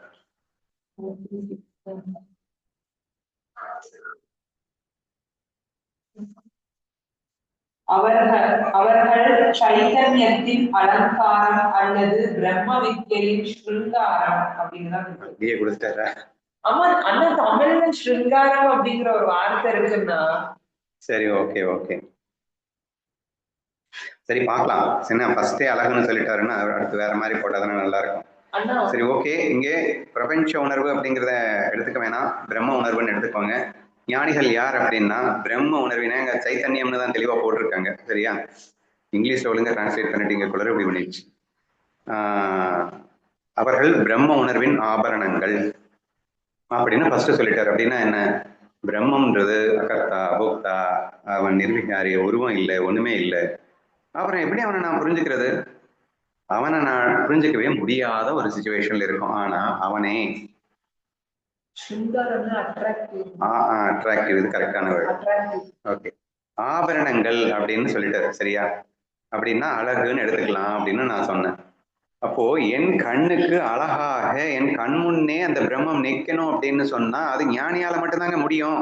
அவர்கள் சைதன்யத்தின் அலங்காரம் அல்லது பிரம்ம வித்யின் ஸ்ருங்காரம் அப்படின்னு தான் கொடுத்துட்டாரா? ஆமா அண்ணா, தமிழ்ல ஸ்ருங்காரம் அப்படிங்கிற ஒரு வார்த்தை இருக்குன்னா. சரி, ஓகே ஓகே, சரி பார்க்கலாம். என்ன ஃபர்ஸ்டே அழகுன்னு சொல்லிட்டாருன்னா அடுத்து வேற மாதிரி போட்டாதானே நல்லா இருக்கும். சரி ஓகே, இங்கே பிரபஞ்ச உணர்வு அப்படிங்கிறத எடுத்துக்க வேணாம், பிரம்ம உணர்வுன்னு எடுத்துக்கோங்க. ஞானிகள் யார் அப்படின்னா பிரம்ம உணர்வினா இங்க சைத்தன்யம்னு தான் தெளிவா போட்டிருக்காங்க. சரியா? இங்கிலீஷ்ல ஒழுங்கா டிரான்ஸ்லேட் பண்ணிட்டீங்க, குளறுபடி பண்ணிடுச்சு. அவர்கள் பிரம்ம உணர்வின் ஆபரணங்கள் அப்படின்னு ஃபர்ஸ்ட் சொல்லிட்டாரு. அப்படின்னா என்ன? பிரம்மன்றது அகர்த்தா அபோக்தா, அவன் நிர்விகாரி, உருவம் இல்லை, ஒண்ணுமே இல்லை. அப்புறம் எப்படி அவனை நான் புரிஞ்சுக்கிறது? அவனை நான் புரிஞ்சுக்கவே முடியாத ஒரு சிச்சுவேஷன்ல இருக்கும். ஆனா அவனே அட்ராக்டிவ், இது கரெக்டான வேர்டு. ஓகே, ஆபரணங்கள் அப்படின்னு சொல்லிட்டாரு. சரியா? அப்படின்னா அழகுன்னு எடுத்துக்கலாம் அப்படின்னு நான் சொன்னேன். அப்போ என் கண்ணுக்கு அழகாக என் கண் முன்னே அந்த பிரம்மம் நிற்கணும் அப்படின்னு சொன்னா அது ஞானியால மட்டும்தாங்க முடியும்.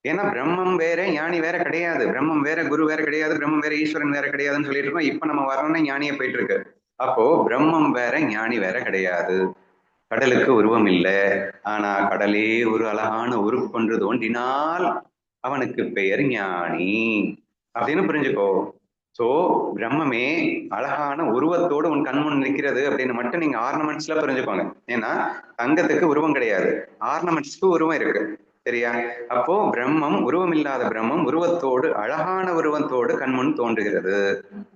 ஏன்னா பிரம்மம் வேற ஞானி வேற கிடையாது, பிரம்மம் வேற குரு வேற கிடையாது, பிரம்மம் வேற ஈஸ்வரன் வேற கிடையாதுன்னு சொல்லிட்டு இருக்கோம். இப்ப நம்ம வரணும்னா ஞானியே போயிட்டு இருக்கு. அப்போ பிரம்மம் வேற ஞானி வேற கிடையாது. கடலுக்கு உருவம் இல்லை, ஆனா கடலே ஒரு அழகான உருவொன்று தோன்றினால் அவனுக்கு பெயர் ஞானி அப்படின்னு புரிஞ்சுக்கோ. சோ பிரம்மமே அழகான உருவத்தோடு உன் கண்முன் நிற்கிறது அப்படின்னு மட்டும் நீங்க ஆர்னமெண்ட்ஸ்ல புரிஞ்சுக்கோங்க. ஏன்னா தங்கத்துக்கு உருவம் கிடையாது, ஆர்னமெண்ட்ஸ்க்கு உருவம் இருக்கு. சரியா? அப்போ பிரம்மம் உருவம் இல்லாத பிரம்மம் உருவத்தோடு, அழகான உருவத்தோடு கண்முன் தோன்றுகிறது.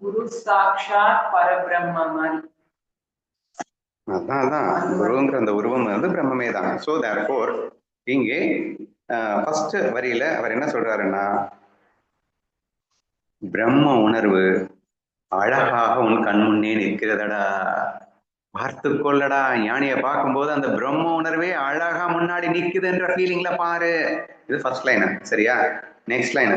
குரு சாக்ஷாத் பரபிரம்மம். அதான் குருங்கிற அந்த உருவம் வந்து பிரம்மமே தான். சோ தேர்ஃபோர் இங்கே ஃபர்ஸ்ட் வரியில அவர் என்ன சொல்றாருன்னா, பிரம்ம உணர்வு அழகாக உன் கண் முன்னே நிற்கிறதடா, பார்த்து கொள்ளடா. ஞானியை பார்க்கும்போது அந்த பிரம்ம உணர்வே அழகா முன்னாடி நிக்குதுன்ற ஃபீலிங்ல பாரு. இது ஃபர்ஸ்ட் லைன். சரியா? நெக்ஸ்ட் லைன்,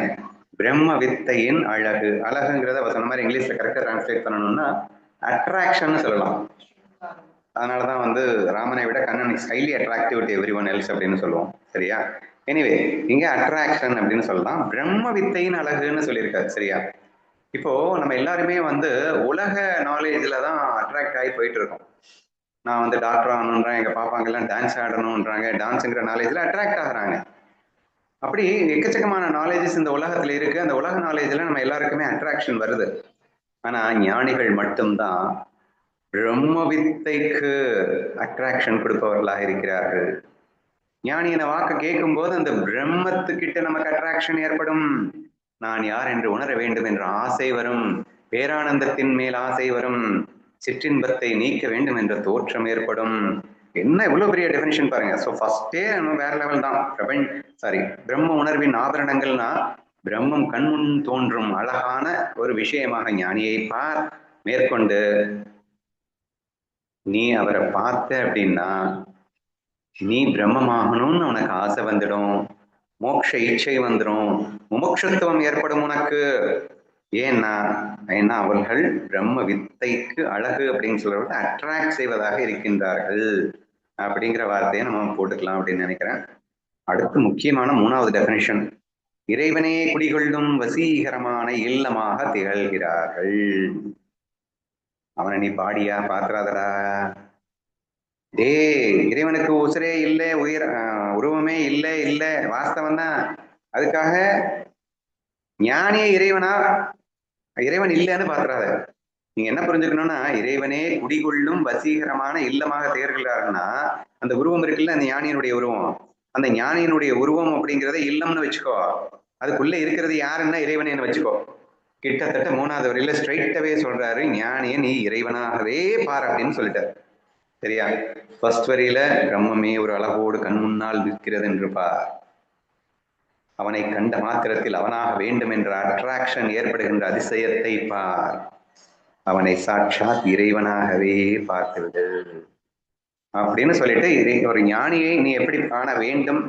பிரம்ம வித்தையின் அழகு. அழகுங்கிறத சொன்ன மாதிரி இங்கிலீஷ்ல கரெக்டா டிரான்ஸ்லேட் பண்ணணும்னா அட்ராக்ஷன் சொல்லலாம். அதனாலதான் வந்து ராமனை விட Kannan is highly attractive to everyone else அப்படின்னு சொல்லுவோம். சரியா? எனிவே இங்க அட்ராக்ஷன் அப்படின்னு சொல்லலாம். பிரம்ம வித்தையின் அழகுன்னு சொல்லியிருக்காரு. சரியா? இப்போ நம்ம எல்லாருமே வந்து உலக நாலேஜ்ல தான் அட்ராக்ட் ஆகி போயிட்டு இருக்கோம். நான் வந்து டாக்டர் ஆகணுன்றேன், எங்க பாப்பாங்கெல்லாம் டான்ஸ் ஆடணும்ன்றாங்க, டான்ஸுங்கிற நாலேஜ்ல அட்ராக்ட் ஆகுறாங்க. அப்படி எக்கச்சக்கமான நாலேஜஸ் இந்த உலகத்துல இருக்கு. அந்த உலக நாலேஜ்ல நம்ம எல்லாருக்குமே அட்ராக்ஷன் வருது. ஆனா ஞானிகள் மட்டும்தான் பிரம்ம வித்தைக்கு அட்ராக்ஷன் கொடுப்பவர்களாக இருக்கிறார்கள். ஞானியன வாக்கு கேட்கும் போது அந்த பிரம்மத்துக்கிட்ட நமக்கு அட்ராக்ஷன் ஏற்படும். நான் யார் என்று உணர வேண்டும் என்ற ஆசை வரும், பேரானந்தத்தின் மேல் ஆசை வரும், சிற்றின்பத்தை நீக்க வேண்டும் என்ற தோற்றம் ஏற்படும். என்ன இவ்வளவு பெரிய டெபினிஷன் பாருங்க. ஸோ ஃபர்ஸ்டே வேற லெவல் தான். பிரம்ம உணர்வின் ஆபரணங்கள்னா பிரம்மம் கண்முன் தோன்றும் அழகான ஒரு விஷயமாக ஞானியை பார். மேற்கொண்டு நீ அவரை பார்த்த அப்படின்னா நீ பிரம்மமாகணும்னு உனக்கு ஆசை வந்துடும், மோட்ச இச்சை வந்துடும், முமுட்சுத்துவம் ஏற்படும் உனக்கு. ஏன்னா அவர்கள் பிரம்ம வித்தைக்கு அழகு அப்படின்னு சொல்றத அட்ராக்ட் செய்வதாக இருக்கின்றார்கள் அப்படிங்கிற வார்த்தையை நம்ம போட்டுக்கலாம் அப்படின்னு நினைக்கிறேன். அடுத்து முக்கியமான 3வது டெபினிஷன், இறைவனே குடிகொள்ளும் வசீகரமான இல்லமாக திகழ்கிறார்கள். அவனை நீ பாடியா பாத்துறாதடா, டே இறைவனுக்கு உசுரே இல்லை, உருவமே இல்லை வாஸ்தவம் தான். அதுக்காக ஞானியே இறைவன் இல்லைன்னு பாத்துறாத. நீங்க என்ன புரிஞ்சுக்கணும்னா, இறைவனே குடிகொள்ளும் வசீகரமான இல்லமாக திகழ்கிறாருன்னா அந்த உருவம் இருக்குல்ல, அந்த ஞானியினுடைய உருவம், அந்த ஞானியினுடைய உருவம் அப்படிங்கிறத இல்லம்னு வச்சுக்கோ. அதுக்குள்ள இருக்கிறது யாருன்னா இறைவனேன்னு வச்சுக்கோ. கிட்டத்தட்ட 3வது வரையில ஸ்ட்ரைட்டாவே சொல்றாரு, ஞானிய நீ இறைவனாகவே பாரு அப்படின்னு சொல்லிட்டாரு. சரியா? ஃபர்ஸ்ட் வரியில பிரம்மமே ஒரு அழகோடு கண் முன்னால் நிற்கிறது என்று பார். அவனை கண்ட மாத்திரத்தில் அவனாக வேண்டும் என்ற அட்ராக்ஷன் ஏற்படுகின்ற அதிசயத்தை பார். அவனை சாட்சாத் இறைவனாகவே பார்த்துவிடு அப்படின்னு சொல்லிட்டு, ஒரு ஞானியை நீ எப்படி காண வேண்டும்,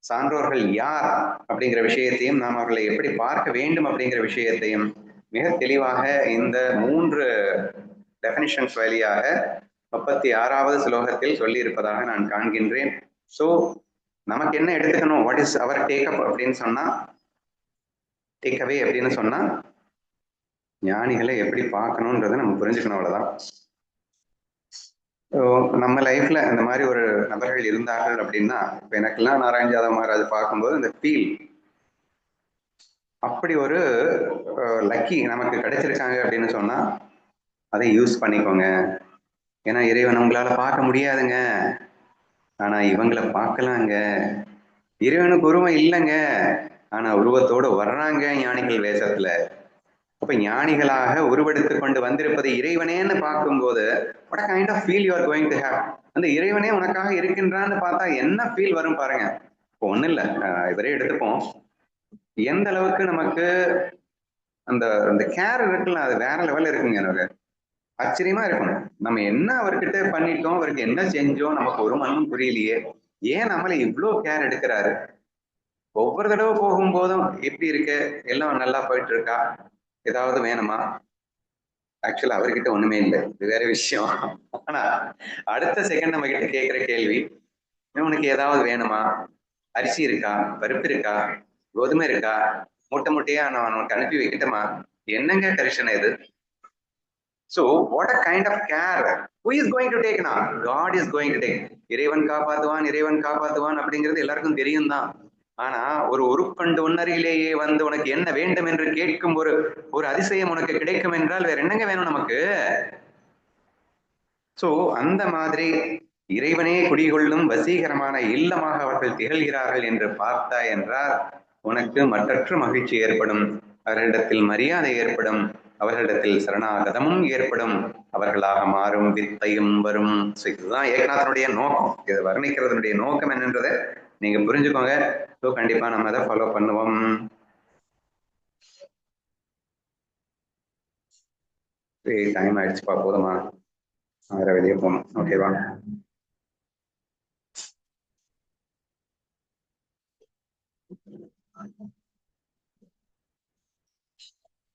சான்றோர்கள் யார் அப்படிங்கிற விஷயத்தையும் நாம் அவர்களை எப்படி பார்க்க வேண்டும் அப்படிங்கிற விஷயத்தையும் மிக தெளிவாக இந்த 3 டெபினிஷன்ஸ் வழியாக 36வது ஸ்லோகத்தில் சொல்லி இருப்பதாக நான் காண்கின்றேன். ஸோ நமக்கு என்ன எடுத்துக்கணும், வாட் இஸ் அவர் டேக்அப் அப்படின்னு சொன்னா, டேக்அவே அப்படின்னு சொன்னா ஞானிகளை எப்படி பார்க்கணுன்றதை நம்ம புரிஞ்சுக்கணும், அவ்வளவுதான். நம்ம லைஃப்ல இந்த மாதிரி ஒரு நபர்கள் இருந்தார்கள் அப்படின்னா, இப்ப எனக்கெல்லாம் நாராயண யாதவ் மகாராஜ் பார்க்கும்போது இந்த ஃபீல், அப்படி ஒரு லக்கி நமக்கு கிடைச்சிருக்காங்க அப்படின்னு சொன்னா அதை யூஸ் பண்ணிக்கோங்க. ஏன்னா இறைவன் உங்களால பார்க்க முடியாதுங்க, ஆனா இவங்களை பார்க்கலாங்க. இறைவனுக்கு உருவம் இல்லைங்க, ஆனா உருவத்தோடு வர்றாங்க ஞானிகள் வேஷத்துல. அப்ப ஞானிகளாக உருவெடுத்து கொண்டு வந்திருப்பது இறைவனேன்னு பார்க்கும்போது what kind of feel you are going to have? அந்த இறைவனே உனக்காக இருக்கின்றான்னு பார்த்தா என்ன ஃபீல் வரும் பாருங்க. இப்போ ஒண்ணும் இல்லை, இவரே எடுத்துப்போம். எந்த அளவுக்கு நமக்கு அந்த அந்த கேர் இருக்குல்ல, அது வேற லெவல் இருக்குங்க. எனக்கு ஆச்சரியமா இருக்கும். நம்ம என்ன அவர்கிட்ட பண்ணிட்டோம், அவருக்கு என்ன செஞ்சோம், நமக்கு ஒரு மண்ணும் புரியலையே, ஏன் நம்மளை இவ்வளவு கேர் எடுக்கிறாரு. ஒவ்வொரு தடவை போகும்போதும் எப்படி இருக்கு, எல்லாம் நல்லா போயிட்டு இருக்கா, ஏதாவது வேணுமா? ஆக்சுவலா அவர்கிட்ட ஒண்ணுமே இல்லை, இது வேற விஷயம். ஆனா அடுத்த செகண்ட் நம்ம கிட்ட கேட்கிற கேள்வி, உனக்கு ஏதாவது வேணுமா, அரிசி இருக்கா, பருப்பு இருக்கா, கோதுமை இருக்கா, மூட்டை மூட்டையா நான் உனக்கு அனுப்பி வைக்கட்டுமா, என்னங்க கரிசனை இது? So what a kind of care. Who is going to take now? God is going to take. இறைவன் காப்பாத்துவான் அப்படிங்கிறது எல்லாருக்கும் தெரியும் தான். ஆனா ஒரு உருப்பண்டு உன்னருகிலேயே வந்து உனக்கு என்ன வேண்டும் என்று கேட்கும் ஒரு அதிசயம் உனக்கு கிடைக்கும் என்றால் வேற என்னங்க வேணும் நமக்கு? சோ அந்த மாதிரி இறைவனே குடிகொள்ளும் வசீகரமான இல்லமாக அவர்கள் திகழ்கிறார்கள் என்று பார்த்தாய் என்றால் உனக்கு மற்றற்ற மகிழ்ச்சி ஏற்படும், அவர்களிடத்தில் மரியாதை ஏற்படும், அவர்களிடத்தில் சரணாகதமும் ஏற்படும், அவர்களாக மாறும் வித்தையும் வரும். இதுதான் ஏகநாதனுடைய நோக்கம். இதை வர்ணிக்கிறதுனுடைய நோக்கம் என்னன்றதை நீங்க புரிஞ்சுக்கோங்க. ஸோ கண்டிப்பா நம்ம அதை ஃபாலோ பண்ணுவோம். டைம் ஆயிடுச்சுப்பா, போதுமா? வேற வெளியே போகணும். ஓகேவா?